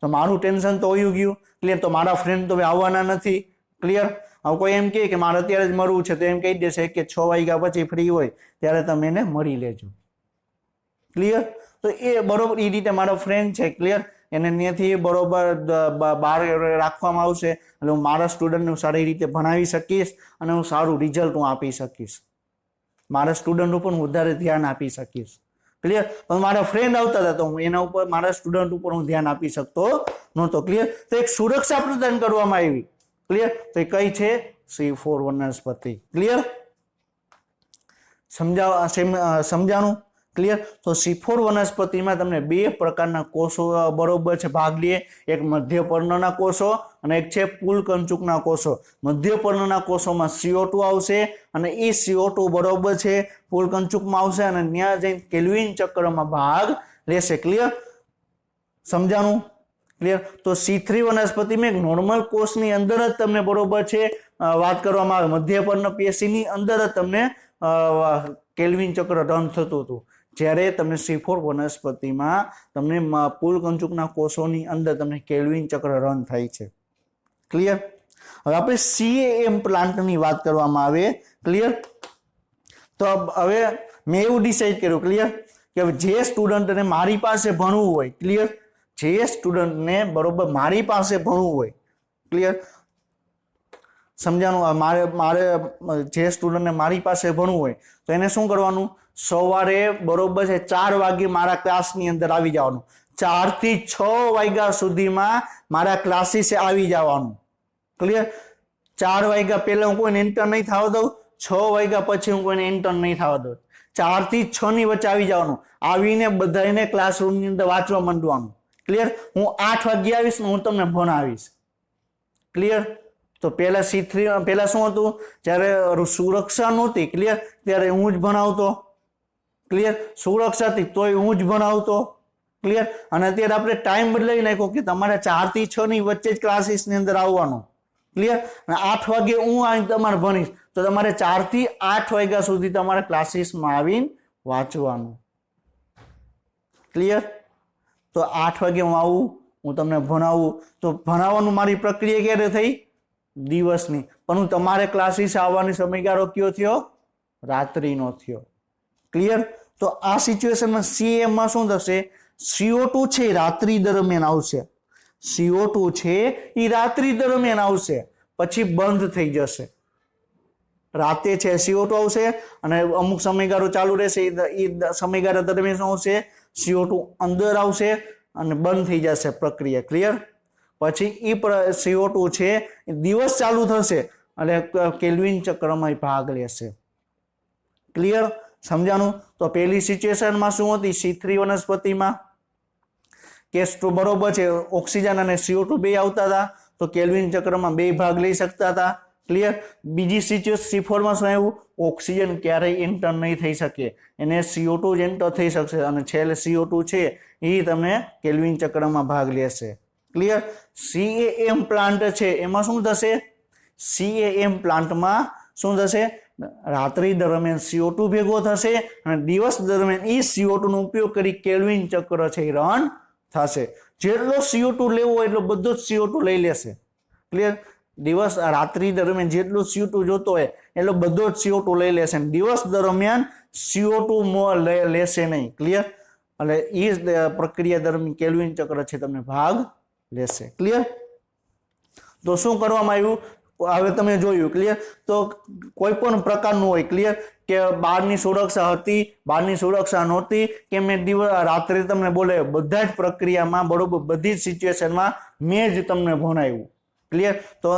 તો મારું ટેન્શન તો હોયું ગયું. ક્લિયર? તો મારા ફ્રેન્ડ તો આવવાના નથી. ક્લિયર? હવે કોઈ એમ કે મારે અત્યારે જ મળવું છે તો એમ કહી દેશે કે 6 વાગ્યા પછી ફ્રી હોય ત્યારે તમે એને મળી લેજો. ક્લિયર? તો એ બરોબર એ રીતે મારો ફ્રેન્ડ છે. ક્લિયર? એને ત્યાંથી બરોબર બહાર રાખવામાં આવશે એટલે હું મારા સ્ટુડન્ટને સારી રીતે ભણાવી શકીશ અને હું સારું રિઝલ્ટ હું આપી શકીશ, મારા સ્ટુડન્ટ ઉપર હું વધારે ધ્યાન આપી શકીશ. ક્લિયર? પણ મારા ફ્રેન્ડ આવતા હતા તો હું એના ઉપર મારા સ્ટુડન્ટ ઉપર હું ધ્યાન આપી શકતો નહોતો. ક્લિયર? તો એક સુરક્ષા પ્રદાન કરવામાં આવી. ક્લિયર? તો એ કઈ છે? C4 વનસ્પતિ. ક્લિયર? સમજાણું? ક્લિયર? તો C4 વનસ્પતિમાં તમને 2 પ્રકારના કોષો બરોબર છે ભાગ લે, એક મધ્યપર્ણના કોષો અને એક છે પુલકંચુકના કોષો. મધ્યપર્ણના કોષોમાં CO2 આવશે અને એ CO2 બરોબર છે પુલકંચુકમાં આવશે અને ત્યાં જઈને કેલ્વિન ચક્રમાં ભાગ લેશે. ક્લિયર? સમજાણું? ક્લિયર? તો C3 વનસ્પતિમાં એક નોર્મલ કોષની અંદર જ તમને બરોબર છે વાત કરવામાં આવે, મધ્યપર્ણ પેશીની અંદર જ તમને કેલ્વિન ચક્ર રન થતું હતું, જ્યારે તમને C4 વનસ્પતિમાં તમને પુલકંચુકના કોષોની અંદર તમને કેલ્વિન ચક્ર રન થાય છે. ક્લિયર? હવે આપણે CAM પ્લાન્ટની વાત કરવામાં આવે. ક્લિયર? તો હવે મેં એવું ડિસાઈડ કર્યું. ક્લિયર? કે જે સ્ટુડન્ટને મારી પાસે ભણવું હોય, ક્લિયર, જે સ્ટુડન્ટને બરોબર મારી પાસે ભણવું હોય, ક્લિયર, સમજાણું? મારે જે સ્ટુડન્ટને મારી પાસે ભણવું હોય તો એને શું કરવાનું? સવારે બરોબર છે 4 વાગે મારા ક્લાસની અંદર આવી જવાનું, 4 થી 6 વાગ્યા સુધીમાં મારા ક્લાસીસે આવી જવાનું. ક્લિયર? 4 વાગ્યા પહેલા હું કોઈને એન્ટર નહીં થવા દઉં, 6 વાગ્યા પછી હું કોઈને એન્ટર નહીં થવા દઉં. 4 થી 6 ની વચ્ચે આવી જવાનું, આવીને બધાને ક્લાસરૂમની અંદર વાંચવા માંડવાનું. ક્લિયર? હું 8 વાગે આવીશ ને હું તમને ભણાવીશ. ક્લિયર? તો પહેલા C3 પહેલા શું હતું? જ્યારે સુરક્ષા નહોતી, ક્લિયર, ત્યારે હું જ ભણાવતો. ક્લિયર? સુરક્ષા હતી તોય હું જ ભણાવતો. ક્લિયર? અને અત્યારે આપણે ટાઈમ બદલાઈ નાખ્યો કે તમારે 4 થી 6 ની વચ્ચે જ ક્લાસીસની અંદર આવવાનું. ક્લિયર? અને 8 વાગે હું આવીને તમારે ભણીશ તો તમારે 4 થી 8 વાગ્યા સુધી તમારે ક્લાસીસમાં આવીને વાંચવાનું. ક્લિયર? તો 8 વાગે હું આવું, હું તમને ભણાવું, તો ભણાવવાનું મારી પ્રક્રિયા ક્યારે થઈ? દિવસની. પણ તમારે ક્લાસીસ આવવાની સમયગાળો કયો થયો? રાત્રિનો થયો. ક્લિયર? તો આ સિચ્યુએશનમાં CAMમાં શું થશે? CO2 છે રાત્રિ દરમિયાન આવશે, CO2 છે એ રાત્રિ દરમિયાન આવશે, પછી બંધ થઈ જશે. રાતે છે CO2 આવશે અને અમુક સમયગાળો ચાલુ રહેશે, એ સમયગાળા દરમિયાન શું આવશે? CO2 અંદર આવશે અને બંધ થઈ જશે પ્રક્રિયા. ક્લિયર? પછી એ CO2 છે દિવસ ચાલુ થશે અને કેલ્વિન ચક્રમાં ભાગ લેશે. ક્લિયર? સમજાણું? તો પહેલી સિચ્યુએશનમાં શું હતી? C3 વનસ્પતિમાં કે બરોબર છે ઓક્સિજન અને CO2 બે આવતા હતા તો કેલ્વિન ચક્રમાં 2 ભાગ લઈ શકતા હતા. ક્લિયર? બીજી સિચ્યુએશન C4માં શું આવ્યું? ઓક્સિજન ક્યારેય એન્ટર નહીં થઈ શકે, એને CO2 જ એન્ટર થઈ શકશે અને છેલ્લે CO2 છે એ તમને કેલ્વિન ચક્રમાં ભાગ લેશે. ક્લિયર? CAM પ્લાન્ટ છે એમાં શું થશે? CAM પ્લાન્ટમાં શું થશે? રાત્રિ દરમિયાન CO2 ભેગો થશે અને દિવસ દરમિયાન એ CO2 નો ઉપયોગ કરી કેલ્વિન ચક્ર છે એ રન થશે. જેટલો CO2 લેવો હોય એટલો બધો જ CO2 લઈ લેશે. ક્લિયર? દિવસ રાત્રિ દરમિયાન જેટલું CO2 જોતો હોય એટલો બધો જ CO2 લઈ લેશે, દિવસ દરમિયાન CO2 લેશે નહીં. ક્લિયર? એટલે એ પ્રક્રિયા દરમિયાન કેલ્વિન ચક્ર છે તમને ભાગ લેશે. ક્લિયર? તો શું કરવામાં આવ્યું? હવે તમે જોયું. ક્લિયર? તો કોઈ પણ પ્રકારનું હોય, ક્લિયર, કે બહારની સુરક્ષા હતી, બહારની સુરક્ષા નહોતી, કે મેં રાત્રે તમને બોલે, બધા જ પ્રક્રિયામાં બરોબર બધી જ સિચ્યુએશનમાં મેં જ તમને ભણાવ્યું. ક્લિયર? તો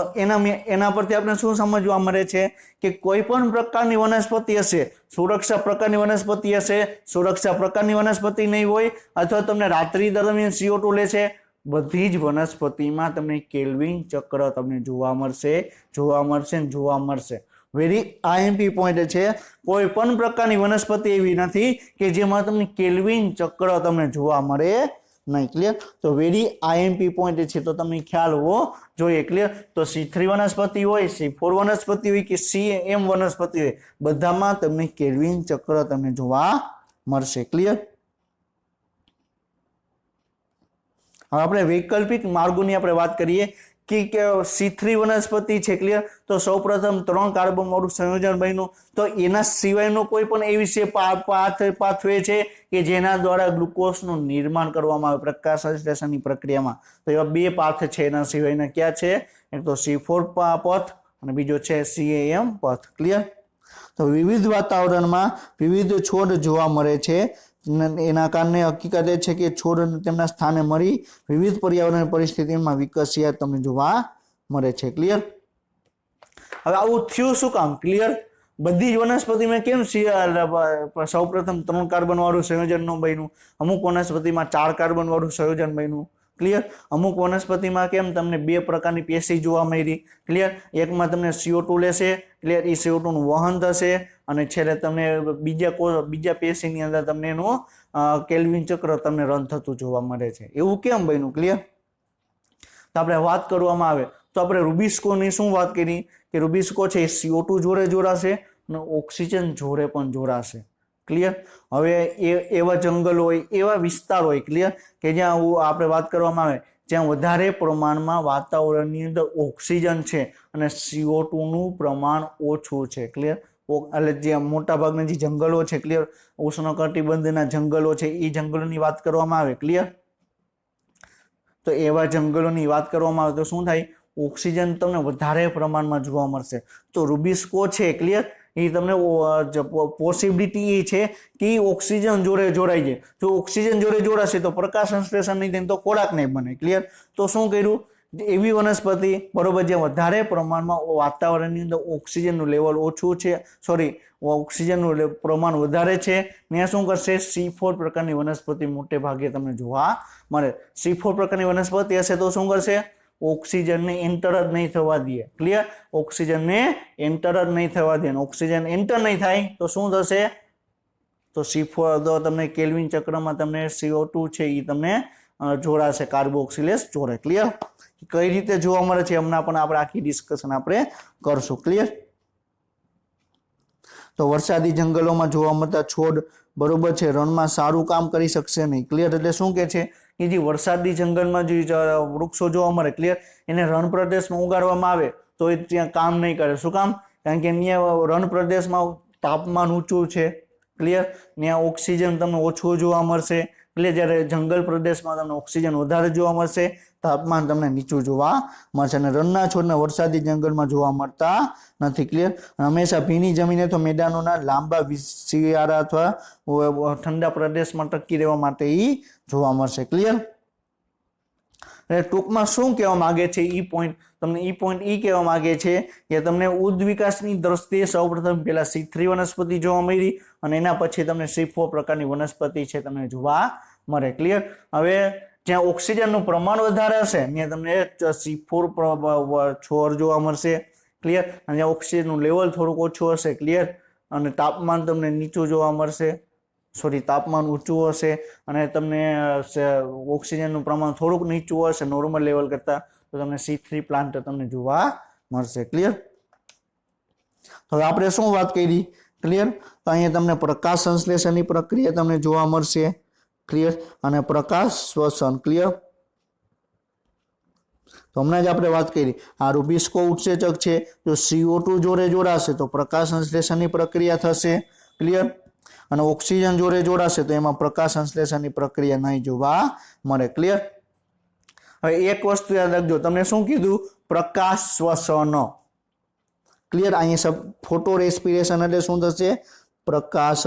એના પરથી આપણે શું સમજવા મળે છે કે કોઈ પણ પ્રકારની વનસ્પતિ હશે, સુરક્ષા પ્રકારની વનસ્પતિ હશે, સુરક્ષા પ્રકારની વનસ્પતિ નહીં હોય, અથવા તમને રાત્રિ દરમિયાન CO2 લે છે, બધી જ વનસ્પતિમાં તમને કેલ્વિન ચક્ર તમને જોવા મળશે. વેરી IMP પોઈન્ટ છે. કોઈ પણ પ્રકારની વનસ્પતિ એવી નથી કે જેમાં તમને કેલ્વિન ચક્ર તમને જોવા મળે नहीं। क्लियर? तो वेरी आईएमपी पॉइंट है तो तमने ख्याल होवो જોઈએ। क्लियर? तो C3 वनस्पति होय, C4 वनस्पति होय कि CM वनस्पति होय, बधामां तमने केल्विन चक्र तमने जोवा मळशे। क्लियर? હવે આપણે વૈકલ્પિક માર્ગોની આપણે વાત કરીએ કે C3 વનસ્પતિ છે। ક્લિયર? તો સૌપ્રથમ 3 કાર્બન વાળું સંયોજન બન્યું, તો એના સિવાયનો કોઈ પણ એવી છે પાથવે છે કે જેના દ્વારા ગ્લુકોઝનું નિર્માણ કરવામાં આવે પ્રકાશ સંશ્લેષણની પ્રક્રિયામાં। તો એવા બે પાથ છે એના સિવાયના, ક્યાં છે? એક તો C4 પથ અને બીજો છે CAM પથ। ક્લિયર? તો વિવિધ વાતાવરણમાં વિવિધ છોડ જોવા મળે છે, એના કારણે હકીકત એ છે કે છોડ તેમના સ્થાને મળી વિવિધ પર્યાવરણ પરિસ્થિતિમાં વિકસ્યા તમને જોવા મળે છે। ક્લિયર? હવે આવું થયું શું કામ? ક્લિયર? બધી જ વનસ્પતિમાં કેમ સૌપ્રથમ 3 કાર્બન વાળું સંયોજન ન બન્યું, અમુક વનસ્પતિમાં 4 કાર્બન વાળું સંયોજન બન્યું। ક્લિયર? અમુક વનસ્પતિમાં કેમ તમને 2 પ્રકારની પેશી જોવા મળી। ક્લિયર? એકમાં તમને CO2 લેશે, ક્લિયર? એ CO2 નું વહન થશે અને છેલ્લે તમને બીજા પેશીની અંદર તમને એનું કેલ્વિન ચક્ર તમને રન થતું જોવા મળે છે। એવું કેમ બન્યું? ક્લિયર? તો આપણે વાત કરવામાં આવે તો આપણે રૂબિસ્કોની શું વાત કરી કે રૂબિસ્કો છે CO2 જોડે જોડાશે અને ઓક્સિજન જોડે પણ જોડાશે। ક્લિયર? હવે એવા જંગલ હોય, એવા વિસ્તાર હોય, ક્લિયર, કે જ્યાં આપણે વાત કરવામાં આવે જ્યાં વધારે પ્રમાણમાં વાતાવરણની અંદર ઓક્સિજન છે અને CO2 નું પ્રમાણ ઓછું છે। ક્લિયર? એટલે જે મોટા ભાગના જે જંગલો છે, ક્લિયર, ઉષ્ણકટિબંધના જંગલો છે, એ જંગલોની વાત કરવામાં આવે। ક્લિયર? તો એવા જંગલોની વાત કરવામાં આવે તો શું થાય? ઓક્સિજન તમને વધારે પ્રમાણમાં જોવા મળશે। તો રૂબિસ્કો છે, ક્લિયર, એ તમને પોસિબિલિટી એ છે કે ઓક્સિજન જોડે જોડાઈ જાય। જો ઓક્સિજન જોડે જોડાશે તો પ્રકાશ સંશ્લેષણ નહીં થાય તો ખોરાક નહીં બને। ક્લિયર? તો શું કર્યું? એવી વનસ્પતિ, બરોબર, જે વધારે પ્રમાણમાં વાતાવરણની અંદર ઓક્સિજનનું લેવલ ઓછું છે, ઓક્સિજનનું પ્રમાણ વધારે છે, ને શું કરશે? C4 પ્રકારની વનસ્પતિ મોટે ભાગે તમને જોવા મળે। C4 પ્રકારની વનસ્પતિ હશે તો શું કરશે? ઓક્સિજનને એન્ટર જ નહીં થવા દે। ક્લિયર? ઓક્સિજનને એન્ટર જ નહીં થવા દે। ઓક્સિજન એન્ટર નહીં થાય તો શું થશે? તો C4 તો તમને કેલ્વિન ચક્રમાં તમને CO2 છે એ તમને જોડાશે કાર્બોક્સિલેસ જોડે। ક્લિયર? કઈ રીતે જોવા મળે છે હમણાં પણ આપણે આખી ડિસ્કશન આપણે કરશું। ક્લિયર? તો વરસાદી જંગલોમાં જોવા મળતા છોડ, બરોબર છે, રણમાં સારું કામ કરી શકશે નહીં। ક્લિયર? એટલે શું કે છે કે જે વરસાદી જંગલમાં જે વૃક્ષો જોવા મળે, ક્લિયર, એને રણ પ્રદેશમાં ઉગાડવામાં આવે તો એ ત્યાં કામ નહીં કરે। શું કામ? કારણ કે ત્યાં રણ પ્રદેશમાં તાપમાન ઊંચું છે। ક્લિયર? ત્યાં ઓક્સિજન તમને ઓછું જોવા મળશે। ક્લિયર? જ્યારે જંગલ પ્રદેશમાં તમને ઓક્સિજન વધારે જોવા મળશે, તાપમાન તમને નીચું જોવા મળશે અને રણના છોડને વરસાદી જંગલમાં જોવા મળતા નથી। ક્લિયર? હંમેશા ભીની જમીને તો મેદાનોના લાંબા શિયાળા અથવા ઠંડા પ્રદેશમાં ટકી રહેવા માટે એ જોવા મળશે। ક્લિયર? એટલે ટૂંકમાં શું કહેવા માંગે છે તમને એ કહેવા માંગે છે કે તમને ઉદ્ધ વિકાસની દ્રષ્ટિએ સૌપ્રથમ પહેલા C3 વનસ્પતિ જોવા મળી અને એના પછી તમને C4 પ્રકારની વનસ્પતિ છે તમને જોવા મળે। ક્લિયર? હવે જ્યાં ઓક્સિજનનું પ્રમાણ વધારે હશે ત્યાં તમને C4 છોડ જોવા મળશે। ક્લિયર? અને જ્યાં ઓક્સિજનનું લેવલ થોડુંક ઓછું હશે, ક્લિયર, અને તાપમાન તમને નીચું જોવા મળશે, તાપમાન ઊંચું હશે અને તમને ઓક્સિજનનું પ્રમાણ થોડુંક નીચું હશે નોર્મલ લેવલ કરતાં, તો તમને C3 પ્લાન્ટ તમને જોવા મળશે। ક્લિયર? હવે આપણે શું વાત કરી? ક્લિયર? તો અહીંયા તમને પ્રકાશ સંશ્લેષણની પ્રક્રિયા તમને જોવા મળશે। ક્લિયર? અને પ્રકાશ શ્વસન। ક્લિયર? તો હમણાં જ આપણે વાત કરી આ રૂબિસ્કો ઉત્સેચક છે, જો CO2 જોડે જોડાશે તો પ્રકાશ સંશ્લેષણની પ્રક્રિયા થશે। ક્લિયર? અને ઓક્સિજન જોડે જોડાશે તો એમાં પ્રકાશ સંશ્લેષણની પ્રક્રિયા નહીં જોવા મળે। ક્લિયર? હવે એક વસ્તુ યાદ રાખજો, તમને શું કીધું? પ્રકાશ શ્વસન। ક્લિયર? અહીંયા ફોટો રેસ્પિરેશન એટલે શું થશે? પ્રકાશ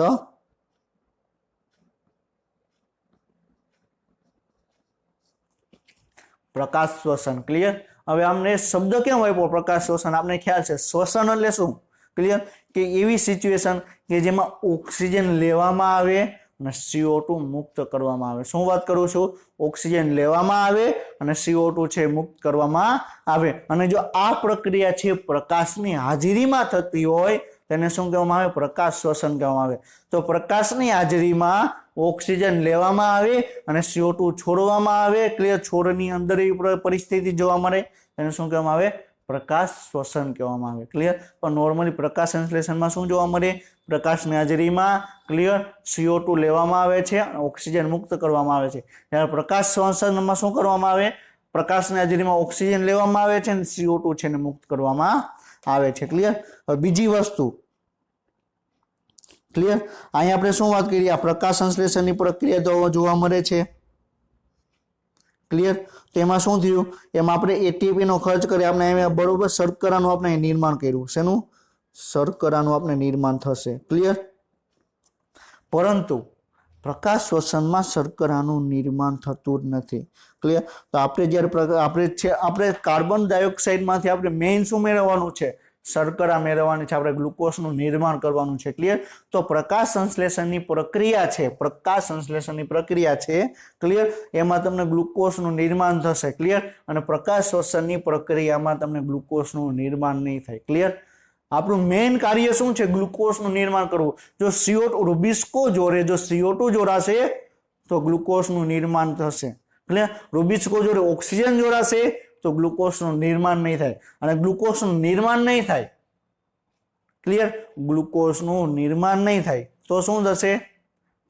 શ્વસન। ક્લિયર? હવે અમને શબ્દ કેમ આપ્યો પ્રકાશ શ્વસન? આપણે ખ્યાલ છે શ્વસન એટલે શું? ક્લિયર? કે એવી સિચ્યુએશન કે જેમાં ઓક્સિજન લેવામાં આવે અને CO2 મુક્ત કરવામાં આવે। શું વાત કરું છું? ઓક્સિજન લેવામાં આવે અને CO2 છે મુક્ત કરવામાં આવે। અને જો આ પ્રક્રિયા છે પ્રકાશની હાજરીમાં થતી હોય તેને શું કહેવામાં આવે? પ્રકાશ શ્વસન કહેવામાં આવે। તો પ્રકાશની હાજરીમાં ઓક્સિજન લેવામાં આવે અને CO2 છોડવામાં આવે. ક્લિયર? છોડની અંદર એવી પરિસ્થિતિ જોવા મળે એને શું કહેવામાં આવે? પ્રકાશ શ્વસન કહેવામાં આવે. ક્લિયર? પણ નોર્મલી પ્રકાશ સંશ્લેષણમાં શું જોવા મળે? પ્રકાશની હાજરીમાં ક્લિયર CO2 લેવામાં આવે છે અને ઓક્સિજન મુક્ત કરવામાં આવે છે. જ્યારે પ્રકાશ શ્વસનમાં શું કરવામાં આવે? પ્રકાશની હાજરીમાં ઓક્સિજન લેવામાં આવે છે અને CO2 છે ને મુક્ત કરવામાં આવે છે. ક્લિયર? હવે બીજી વસ્તુ ક્લિયર? અહીંયા આપણે શું વાત કરીએ? આ પ્રકાશ સંશ્લેષણની પ્રક્રિયા તો જોવા મળે છે. ક્લિયર? તો એમાં શું થયું? એમાં આપણે એટીપી નો ખર્ચ કરી આપણે બરોબર શર્કરાનું આપણે નિર્માણ કર્યું. શેનું? શર્કરાનું આપણે નિર્માણ થશે. ક્લિયર? પરંતુ પ્રકાશ શ્વસનમાં શર્કરાનું નિર્માણ થતું જ નથી. ક્લિયર? તો આપણે જ્યારે આપણે કાર્બન ડાયોક્સાઇડમાંથી આપણે મેઇન શું મેળવવાનું છે? શર્કરા મેળવવાની છે. આપણે ગ્લુકોઝનું નિર્માણ કરવાનું છે. ક્લિયર? તો પ્રકાશ સંશ્લેષણની પ્રક્રિયા છે. ક્લિયર? એમાં તમને ગ્લુકોઝનું નિર્માણ થશે. ક્લિયર? અને પ્રકાશ શ્વસનની પ્રક્રિયામાં તમને ગ્લુકોઝનું નિર્માણ નહીં થાય. ક્લિયર? આપણું મેઇન કાર્ય શું છે? ગ્લુકોઝનું નિર્માણ કરવું. જો CO2 રૂબિસ્કો જોડે જો CO2 જોડાશે તો ગ્લુકોઝનું નિર્માણ થશે. ક્લિયર? રૂબિસ્કો જોડે ઓક્સિજન જોડાશે તો ગ્લુકોઝનું નિર્માણ નહીં થાય. અને ગ્લુકોઝનું નિર્માણ નહીં થાય. ક્લિયર? ગ્લુકોઝનું નિર્માણ નહીં થાય તો શું થશે?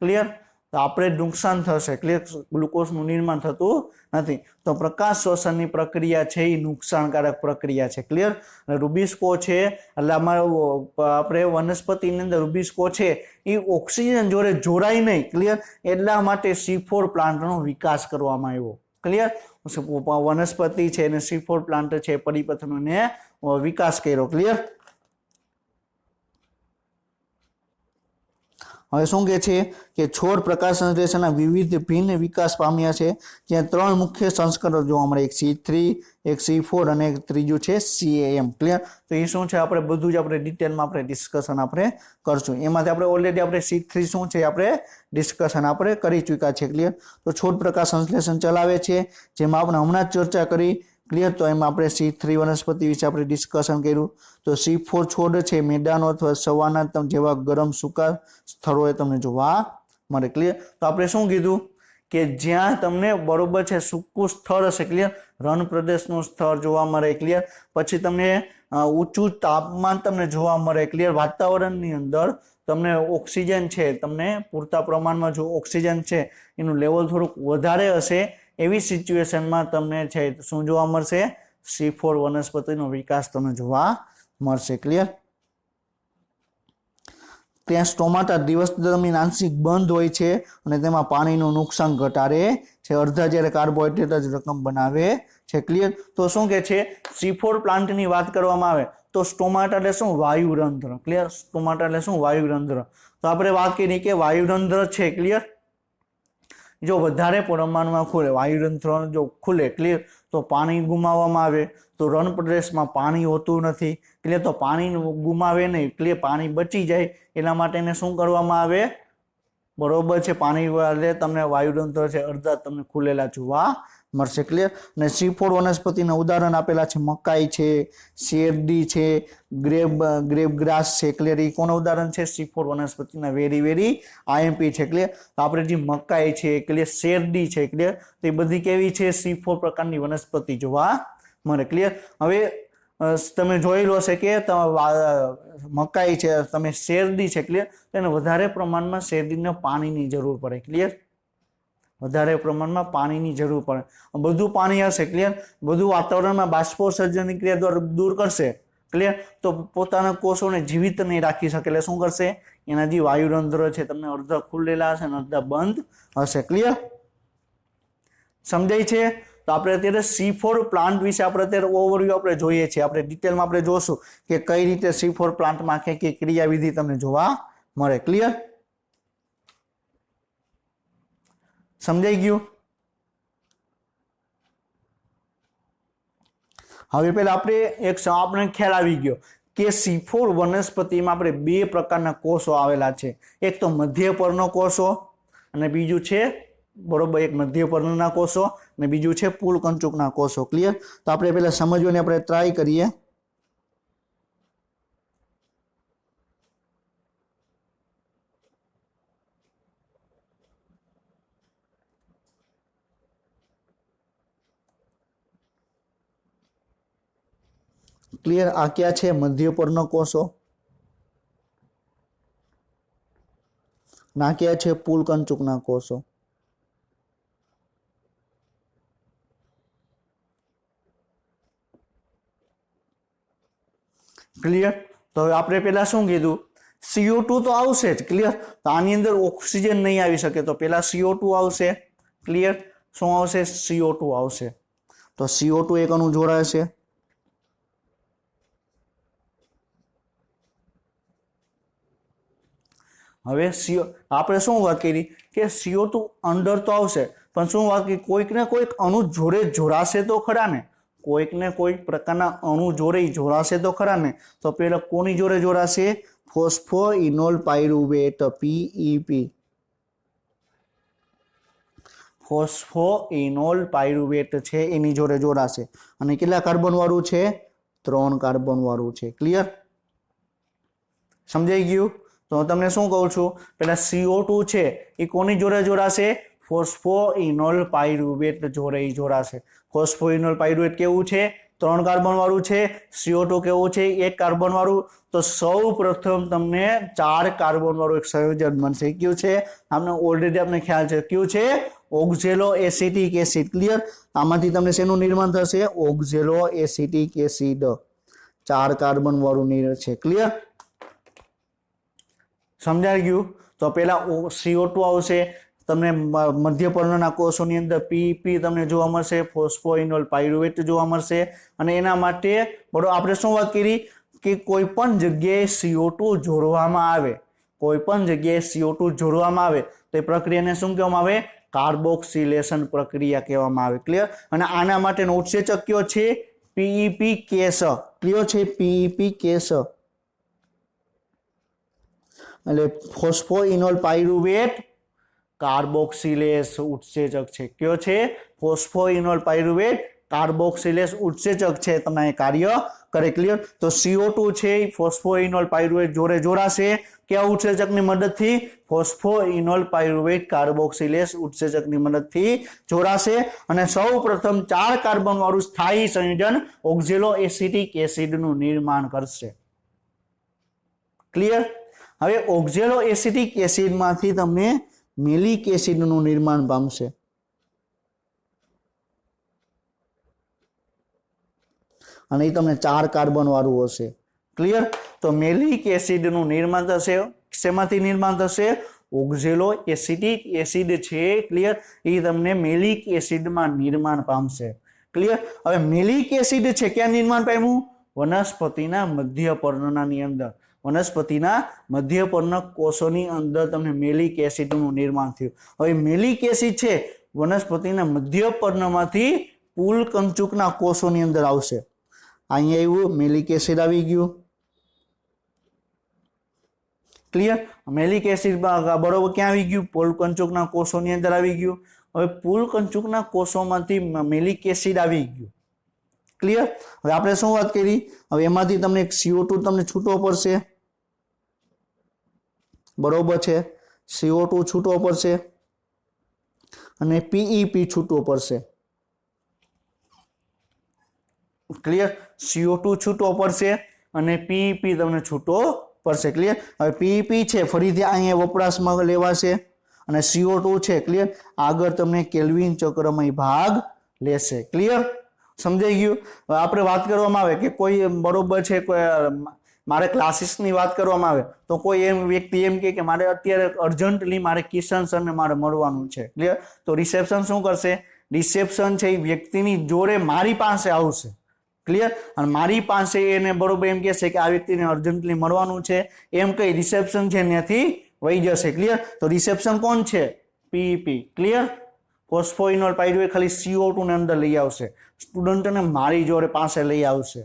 ક્લિયર? તો આપણે નુકસાન થશે. ક્લિયર? ગ્લુકોઝનું નિર્માણ થતું નથી. તો પ્રકાશ શ્વસનની પ્રક્રિયા છે એ નુકસાનકારક પ્રક્રિયા છે. ક્લિયર? અને રૂબિસ્કો છે એટલે આપણે વનસ્પતિની અંદર રૂબિસ્કો છે એ ઓક્સિજન જોડે જોડાય નહીં. ક્લિયર? એટલા માટે C4 પ્લાન્ટનો વિકાસ કરવામાં આવ્યો. ક્લિયર? વનસ્પતિ છે અને C4 પ્લાન્ટ છે પરિપથનો વિકાસ કર્યો. ક્લિયર? હવે શું કહે છે કે છોડ પ્રકાશ સંશ્લેષણના વિવિધ ભિન્ન વિકાસ પામ્યા છે. જ્યાં 3 મુખ્ય સંસ્કરણો જોવા મળે, એક C3, એક C4 અને એક ત્રીજું છે CAM. ક્લિયર? તો એ શું છે આપણે બધું જ આપણે ડિટેલમાં આપણે ડિસ્કશન આપણે કરશું. એમાંથી આપણે ઓલરેડી આપણે C3 શું છે આપણે ડિસ્કશન આપણે કરી ચૂક્યા છે. ક્લિયર? તો છોડ પ્રકાશ સંશ્લેષણ ચલાવે છે જેમાં આપણે હમણાં જ ચર્ચા કરી. ક્લિયર? તો એમાં આપણે C3 વનસ્પતિ વિશે આપણે ડિસ્કશન કર્યું. તો C4 છોડ છે મેદાનો અથવા સવાના જેવા ગરમ સૂકા સ્થળોએ તમને જોવા મળે. ક્લિયર? તો આપણે શું કીધું કે જ્યાં તમને બરોબર છે સૂકું સ્થળ હશે. ક્લિયર? રણ પ્રદેશનું સ્થળ જોવા મળે. ક્લિયર? પછી તમને ઊંચું તાપમાન તમને જોવા મળે. ક્લિયર? વાતાવરણની અંદર તમને ઓક્સિજન છે તમને પૂરતા પ્રમાણમાં જો ઓક્સિજન છે એનું લેવલ થોડુંક વધારે હશે એવી સિચ્યુએશનમાં તમને છે શું જોવા મળશે? C4 વનસ્પતિનો વિકાસ તમને જોવા મળશે. ક્લિયર? ત્યાં સ્ટોમાટા દિવસ દરમિયાન આંશિક બંધ હોય છે અને તેમાં પાણીનું નુકસાન ઘટાડે છે. અડધા જ્યારે કાર્બોહાઈડ્રેટ જ રકમ બનાવે છે. ક્લિયર? તો શું કે છે C4 પ્લાન્ટની વાત કરવામાં આવે તો સ્ટોમાટા એટલે શું? વાયુરંધ્ર. ક્લિયર? સ્ટોમાટા એટલે શું? વાયુરંધ્ર. તો આપણે વાત કરી કે વાયુરંધ્ર છે. ક્લિયર? જો વધારે પ્રમાણમાં ખુલે વાયુરંધ્ર જો ખુલે. ક્લિયર? તો પાણી ગુમાવવામાં આવે. તો રણ પ્રદેશમાં પાણી હોતું નથી. ક્લિયર? તો પાણી ગુમાવે નહીં. ક્લિયર? પાણી બચી જાય એના માટે એને શું કરવામાં આવે? બરોબર છે પાણી એટલે તમને વાયુરંધ્ર છે અડધા તમને ખુલેલા જોવા મળશે. ક્લિયર? અને C4 વનસ્પતિના ઉદાહરણ આપેલા છે મકાઈ છે, શેરડી છે, ગ્રેપ ગ્રાસ છે. ક્લિયર? એ કોના ઉદાહરણ છે? C4 વનસ્પતિના વેરી IMP છે. ક્લિયર? તો આપણે જે મકાઈ છે, ક્લિયર, શેરડી છે, ક્લિયર, તો એ બધી કેવી છે? C4 પ્રકારની વનસ્પતિ જોવા મળે. ક્લિયર? હવે તમે જોયેલું હશે કે મકાઈ છે, તમે શેરડી છે. ક્લિયર? તેને વધારે પ્રમાણમાં શેરડીને પાણીની જરૂર પડે. ક્લિયર? વધારે પ્રમાણમાં પાણીની જરૂર પડે. બધું પાણી હશે. ક્લિયર? બધું વાતાવરણમાં બાષ્પોત્સર્જનની ક્રિયા દ્વારા દૂર કરશે. ક્લિયર? તો પોતાના કોષોને જીવિત નહીં રાખી શકે એટલે શું કરશે? એના જે વાયુરંધ્ર છે તમને અડધા ખુલેલા હશે અને અડધા બંધ હશે. ક્લિયર? સમજાય છે? તો આપણે અત્યારે C4 પ્લાન્ટ વિશે આપણે અત્યારે ઓવરવ્યુ આપણે જોઈએ છીએ. આપણે ડિટેલમાં આપણે જોશું કે કઈ રીતે C4 પ્લાન્ટમાં કઈ ક્રિયાવિધિ તમને જોવા મળે. ક્લિયર? સમજાઈ ગયું? હવે પહેલા આપણે આપણે ખ્યાલ આવી ગયો કે C4 વનસ્પતિમાં આપણે 2 પ્રકારના કોષો આવેલા છે. એક તો મધ્યપર્ણ કોષો અને બીજું છે બરોબર એક મધ્યપર્ણના કોષો અને બીજું છે પુલકંચુકના કોષો. ક્લિયર? તો આપણે પહેલા સમજવાની આપણે ટ્રાય કરીએ. क्लियर? आ क्या है? मध्य पर्णकोषो। ना क्या है? पुलकंचुकना कोषो। क्लियर? तो आपणे पहला शुं कीधुं? CO2 तो आवशे ज। क्लियर? तो आनी अंदर ऑक्सीजन नहीं आवी शके तो पहला CO2 आवशे। क्लियर? शुं आवशे? CO2 आवशे। तो CO2 एक अणु जोड़ाशे। हवे CO आपणे शुं वात करी के CO2 अंदर तो आवशे पण शुं वात की कोईक ने कोईक अणु जोड़े जोड़ाशे तो खरा ने। कोईक ने कोईक प्रकारना अणु जोड़े जोड़ाशे तो खरा ने। तो पहला कोनी जोड़े जोड़ाशे? Phosphoenol pyruvate PEP। Phosphoenol pyruvate छे एनी जोड़े जोड़ाशे अने केटला कार्बन वाळुं छे? 3 कार्बन वाळुं छे। क्लियर? समजाई गयुं? तो तमने शुं कहूं छुं? पहला CO2 छे ए कोनी जोड़े जोड़ाशे? फॉस्फोइनोल पायरुवेट जोड़े जोड़ाशे। फॉस्फोइनोल पायरुवेट केवुं छे? 3 कार्बन वाळुं छे। CO2 केवुं छे? 1 कार्बन वाळुं। तो सौ प्रथम तमने 4 कार्बन वाळुं एक संयोजन बनशे। क्युं छे? आपने ऑलरेडी आपने ख्याल छे क्युं छे? ऑक्जेलो एसिटिक एसिड। क्लियर? आमांथी तमने शेनुं निर्माण थशे? ऑक्जेलो एसिटिक एसिड। 4 कार्बन वाळुं निर्माण छे। क्लियर? समझाई गयुं? तो पहला CO2 आवशे। तमने मध्य पर्णना कोषोनी अंदर PEP तमने जोवा मळशे, फॉस्फोइनोल पायरुवेट जोवा मळशे अने एना माटे बरोबर आपणे शुं वात करी के कोईपण जग्याए CO2 जोड़वामां आवे, कोईपण जग्याए CO2 जोड़वामां आवे तो ए प्रक्रियाने शुं कहेवामां आवे? कार्बोक्सिलेशन प्रक्रिया कहेवामां आवे। क्लियर? अने आना माटेनो उत्सेचक कयो छे? PEP case. क्लियर छे? PEP केस એટલે ફોસ્ફોઇનોલ પાયરુવેટ કાર્બોક્સિલેસ ઉત્સેચક છે। કયો છે? ફોસ્ફોઇનોલ પાયરુવેટ કાર્બોક્સિલેસ ઉત્સેચક છે, તમે કાર્ય કરે। ક્લિયર? તો CO2 છે એ ફોસ્ફોઇનોલ પાયરુવેટ જોડે જોડાશે કયા ઉત્સેચકની મદદથી? ફોસ્ફોઇનોલ પાયરુવેટ કાર્બોક્સિલેસ ઉત્સેચકની મદદથી જોડાશે અને સૌ પ્રથમ 4 કાર્બન વાળું સ્થાયી સંયોજન ઓક્ઝેલો એસિટિક એસિડનું નિર્માણ કરશે। ક્લિયર? હવે ઓક્ઝેલો એસિટિક એસિડમાંથી તમને મેલિક એસિડનું નિર્માણ પામશે અને એ તમને 4 કાર્બન વાળું હશે। ક્લિયર? તો મેલિક એસિડનું નિર્માણ થશે। શેમાંથી નિર્માણ થશે? ઓક્ઝેલો એસિટિક એસિડ છે। ક્લિયર? એ તમને મેલિક એસિડમાં નિર્માણ પામશે। ક્લિયર? હવે મેલિક એસિડ છે ક્યાં નિર્માણ પામ્યું? વનસ્પતિના મધ્ય પર્ણનાની અંદર। વનસ્પતિના મધ્ય પર્ણ કોષોની અંદર તમને મેલિક એસિડનું નિર્માણ થયું। હવે મેલિક એસિડ છે વનસ્પતિના મધ્ય પર્ણમાંથી પુલકંચુકના કોષોની અંદર આવશે। અહીંયા આવ્યું મેલિક એસિડ આવી ગયું। ક્લિયર? મેલિક એસિડ બરોબર ક્યાં આવી ગયું? પુલકંચુકના કોષોની અંદર આવી ગયું। હવે પુલકંચુકના કોષોમાંથી મેલિક એસિડ આવી ગયું। ક્લિયર? હવે આપણે શું વાત કરી? હવે એમાંથી તમને CO2 તમને છૂટવો પડશે, બરોબર છે? CO2 છૂટવો પડશે અને PEP છૂટવો પડશે। ક્લિયર? CO2 છૂટવો પડશે અને PEP તમને છૂટવો પડશે। ક્લિયર? હવે PEP છે ફરીથી અહીંયા વપરાશમાં લેવાશે અને CO2 છે ક્લિયર આગળ તમને કેલ્વિન ચક્રમાં ભાગ લેશે। ક્લિયર? સમજાઈ ગયું? હવે આપણે વાત કરવામાં આવે કે કોઈ બરોબર છે કોઈ મારે ક્લાસીસની વાત કરવામાં આવે તો કોઈ એમ વ્યક્તિ એમ કે મારે અત્યારે અર્જન્ટલી મારે કિશન સરને મારે મળવાનું છે। ક્લિયર? તો રિસેપ્શન શું કરશે? રિસેપ્શન છે એ વ્યક્તિની જોડે મારી પાસે આવશે। ક્લિયર? અને મારી પાસે એને બરોબર એમ કહેશે કે આ વ્યક્તિને અર્જન્ટલી મળવાનું છે એમ કઈ રિસેપ્શન છે ત્યાંથી વહી જશે। ક્લિયર? તો રિસેપ્શન કોણ છે? PEP। ક્લિયર? ફોસ્ફોઇનોલ પાયરુવેટ ખાલી CO2 ને અંદર લઈ આવશે, સ્ટુડન્ટને મારી જોડે પાસે લઈ આવશે।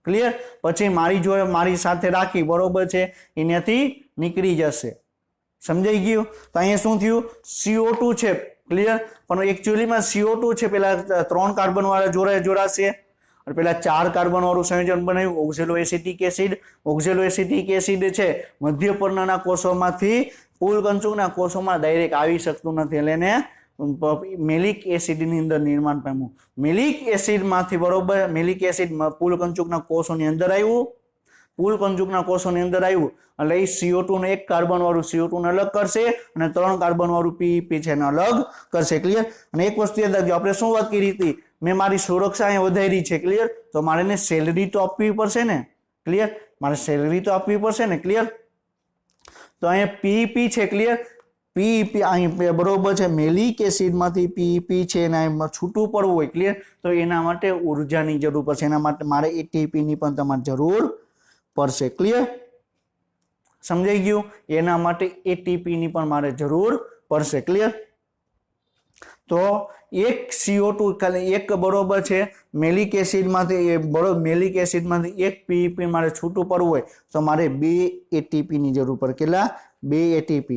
ક્લિયર? પછી મારી જોડે મારી સાથે રાખી બરોબર છે એનાથી નીકળી જશે। સમજાઈ ગયું? તો અહીંયા શું થયું? CO2 છે ક્લિયર પણ એકચ્યુઅલીમાં CO2 છે પેલા 3 કાર્બન વાળા જોડે જોડાશે અને પેલા 4 કાર્બન વાળું સંયોજન બનાવ્યું ઓક્ઝેલો એસિટિક એસિડ। ઓક્ઝેલો એસિટિક એસિડ છે મધ્ય પર્ણના કોષોમાંથી પુલકંચુકના કોષોમાં ડાયરેક્ટ આવી શકતું નથી એટલે એને મેલિક એસિડની અંદર નિર્માણ પામ્યું. મેલિક એસિડમાંથી બરોબર મેલિક એસિડ પુલકંચુકના કોષોની અંદર આવ્યું, પુલકંચુકના કોષોની અંદર આવ્યું એટલે એ CO2 ને એક કાર્બન વાળું CO2 ને અલગ કરશે અને 3 કાર્બન વાળું PEP છે એને અલગ કરશે. ક્લિયર. અને એક વસ્તુ યાદ રાખજો, આપણે શું વાત કરી હતી, મેં મારી સુરક્ષા અહીંયા વધારી છે. ક્લિયર. તો મારે એને સેલરી તો આપવી પડશે ને. ક્લિયર. મારે સેલરી તો આપવી પડશે ને. ક્લિયર. તો અહીંયા PEP છે. ક્લિયર. PEP અહીં બરોબર છે, મેલિક એસિડમાંથી PEP છે એને છૂટું પડવું હોય. ક્લિયર. તો એના માટે ઉર્જાની જરૂર પડશે, એના માટે મારે ATP ની પણ તમારે જરૂર પડશે. ક્લિયર. સમજાઈ ગયું. એના માટે ATP ની પણ મારે જરૂર પડશે. ક્લિયર. તો એક CO2 એક બરોબર છે મેલિક એસિડમાંથી એક PEP મારે છૂટું પડવું હોય તો મારે 2 ATP ની જરૂર પડે. કેટલા? 2 ATP.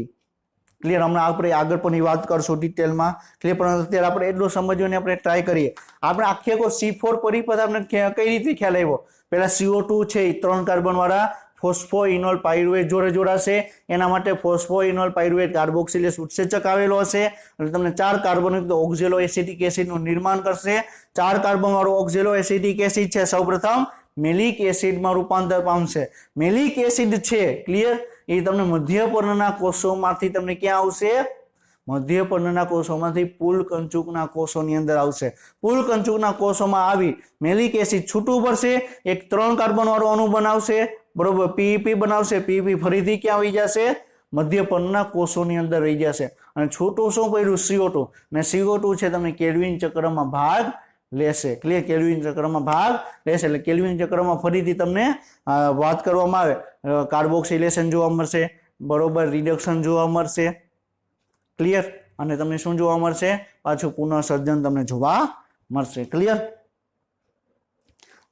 ક્લિયર. હમણાં આપણે આગળ પણ વાત કરશું ડિટેલમાં. ક્લિયર. પણ અત્યારે આપણે એટલું સમજવાની આપણે ટ્રાય કરીએ. આપણે આખી આખો C4 પરિપથ આપણે કઈ રીતે ખ્યાલ આવ્યો? પેલા CO2 છે એ 3 કાર્બન વાળા ફોસ્ફોઇનોલ પાયરુવેટ જોડે જોડાશે, એના માટે ફોસ્ફોઇનોલ પાયરુવેટ કાર્બોક્સિલેસ ઉત્સેચક આવેલો હશે એટલે તમને 4 કાર્બનયુક્ત ઓક્ઝેલો એસિટિક એસિડનું નિર્માણ કરશે. 4 કાર્બન વાળો ઓક્ઝેલો એસિટિક એસિડ છે સૌપ્રથમ મેલિક એસિડમાં રૂપાંતર પામશે. મેલિક એસિડ છે. ક્લિયર. એ તમને મધ્યપર્ણના કોષોમાંથી તમને ક્યાં આવશે? મધ્યપર્ણના કોષોમાંથી પુલકંચુકના કોષોની અંદર આવશે. પુલકંચુકના કોષોમાં આવી મેલિક એસિડ છૂટું પડશે, એક 3 કાર્બન વાળો અણુ બનાવશે, બરોબર, PEP બનાવશે. PEP ફરીથી ક્યાં આવી જશે? મધ્યપર્ણના કોષોની અંદર રહી જશે અને છૂટું શું પડ્યું? CO2. અને CO2 છે તમને કેલ્વિન ચક્રમાં ભાગ લેશે. ક્લિયર. કેલ્વિન ચક્રમાં ભાગ લેશે એટલે કેલ્વિન ચક્રમાં ફરીથી તમને વાત કરવામાં આવે કાર્બોક્સિલેશન જોવા મળશે, બરોબર, રિડક્શન જોવા મળશે. ક્લિયર. અને તમને શું જોવા મળશે? પાછું પુનઃસર્જન તમને જોવા મળશે. ક્લિયર.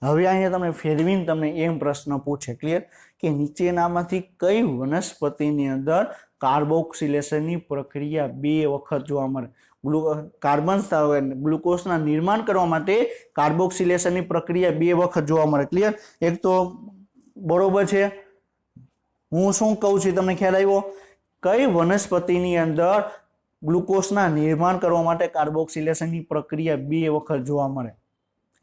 હવે અહીંયા તમને ફેરવીને તમને એમ પ્રશ્ન પૂછે. ક્લિયર. કે નીચેનામાંથી કઈ વનસ્પતિની અંદર કાર્બોક્સિલેશનની પ્રક્રિયા 2 વખત જોવા મળે? ગ્લુકોઝના નિર્માણ કરવા માટે કાર્બોક્સિલેશનની પ્રક્રિયા 2 વખત જોવા મળે. ક્લિયર. એક તો બરોબર છે, હું શું કહું છું તમને ખ્યાલ આવ્યો? કઈ વનસ્પતિની અંદર ગ્લુકોઝના નિર્માણ કરવા માટે કાર્બોક્સિલેશનની પ્રક્રિયા 2 વખત જોવા મળે?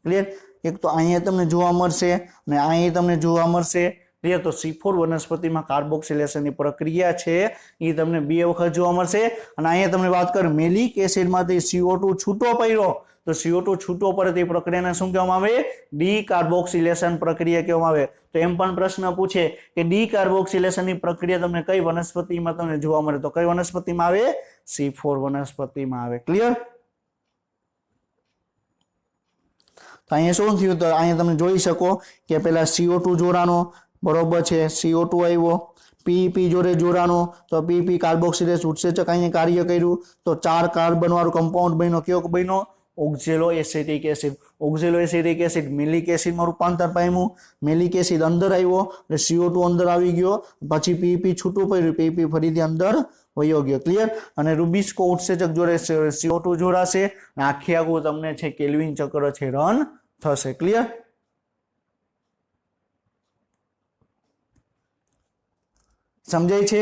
ક્લિયર. એક તો અહીંયા તમને જોવા મળશે અને અહીંયા તમને જોવા મળશે. ક્લિયર. તો C4 વનસ્પતિમાં કાર્બોક્સિલેશનની પ્રક્રિયા છે એ તમને 2 વખત જોવા મળશે. અને અહીંયા તમને વાત કરું મેલિક એસિડમાંથી CO2 છૂટો પડ્યો તો CO2 છૂટો પડે તે પ્રક્રિયાને શું કહેવામાં આવે? ડીકાર્બોક્સિલેશન પ્રક્રિયા કહેવામાં આવે. તો એમ પણ પ્રશ્ન પૂછે કે ડીકાર્બોક્સિલેશનની પ્રક્રિયા તમને કઈ વનસ્પતિમાં તમને જોવા મળે? તો કઈ વનસ્પતિમાં આવે? C4 વનસ્પતિમાં આવે. ક્લિયર. તો અહીંયા શું થયું? તો અહીંયા તમે જોઈ શકો કે પેલા CO2 જોડાનો, બરોબર છે, CO2 આવ્યો, PEP જોડે જોડાનો તો PEP કાર્બોક્સિલેસ ઉત્સેચક અહીંયા કાર્ય કર્યું તો 4 કાર્બન વાળું કમ્પાઉન્ડ બન્યો. કયો બન્યો? ઓક્ઝેલો એસિટિક એસિડ. ઓક્ઝેલો એસિટિક એસિડ મેલિક એસિડમાં રૂપાંતર પામ્યું. મેલિક એસિડ અંદર આવ્યો એટલે CO2 અંદર આવી ગયો, પછી PEP છૂટું પડ્યું, PEP ફરીથી અંદર વયો ગયો. ક્લિયર. અને રૂબિસ્કો ઉત્સેચક જોડે CO2 જોડાશે અને આખી આખું તમને છે કેલ્વિન ચક્ર છે રન થશે. ક્લિયર. સમજાય છે?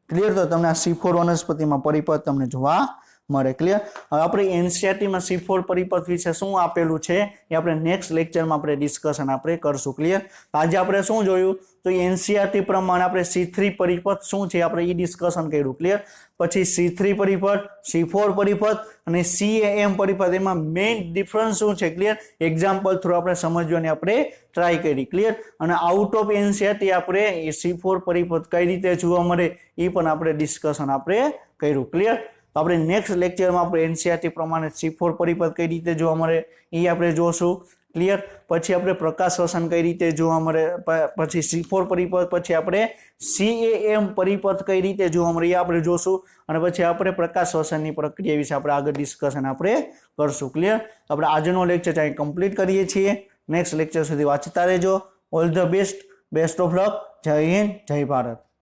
ક્લિયર. તો તમને આ C4 વનસ્પતિમાં પરિપથ તમને જોવા મળે. ક્લિયર. હવે આપણે એનસીઈઆરટીમાં C4 પરિપથ વિશે શું આપેલું છે એ આપણે નેક્સ્ટ લેક્ચરમાં આપણે ડિસ્કશન આપણે કરશું. ક્લિયર. આજે આપણે શું જોયું? તો એનસીઈઆરટી પ્રમાણે આપણે C3 પરિપથ શું છે આપણે એ ડિસ્કશન કર્યું. ક્લિયર. પછી C3 પરિપથ, C4 પરિપથ અને CAM પરિપથ, એમાં મેઇન ડિફરન્સ શું છે? ક્લિયર. એક્ઝામ્પલ થ્રુ આપણે સમજવાની આપણે ટ્રાય કરી. ક્લિયર. અને આઉટ ઓફ એનસીઈઆરટી આપણે C4 પરિપથ કઈ રીતે જોવા મળે એ પણ આપણે ડિસ્કશન આપણે કર્યું. ક્લિયર. તો આપણે નેક્સ્ટ લેક્ચરમાં આપણે એનસીઈઆરટી પ્રમાણે C4 પરિપથ કઈ રીતે જોવા મળે એ આપણે જોશું. ક્લિયર. પછી આપણે પ્રકાશ શ્વસન કઈ રીતે જોવા મળે, પછી C4 પરિપથ, પછી આપણે CAM પરિપથ કઈ રીતે જોવા મળે એ આપણે જોશું અને પછી આપણે પ્રકાશ શ્વસનની પ્રક્રિયા વિશે આપણે આગળ ડિસ્કશન આપણે કરશું. ક્લિયર. તો આપણે આજનો લેક્ચર અહીં કમ્પ્લીટ કરીએ છીએ. નેક્સ્ટ લેક્ચર સુધી વાંચતા રહેજો. All the best. Best of luck. જય હિન્દ, જય ભારત.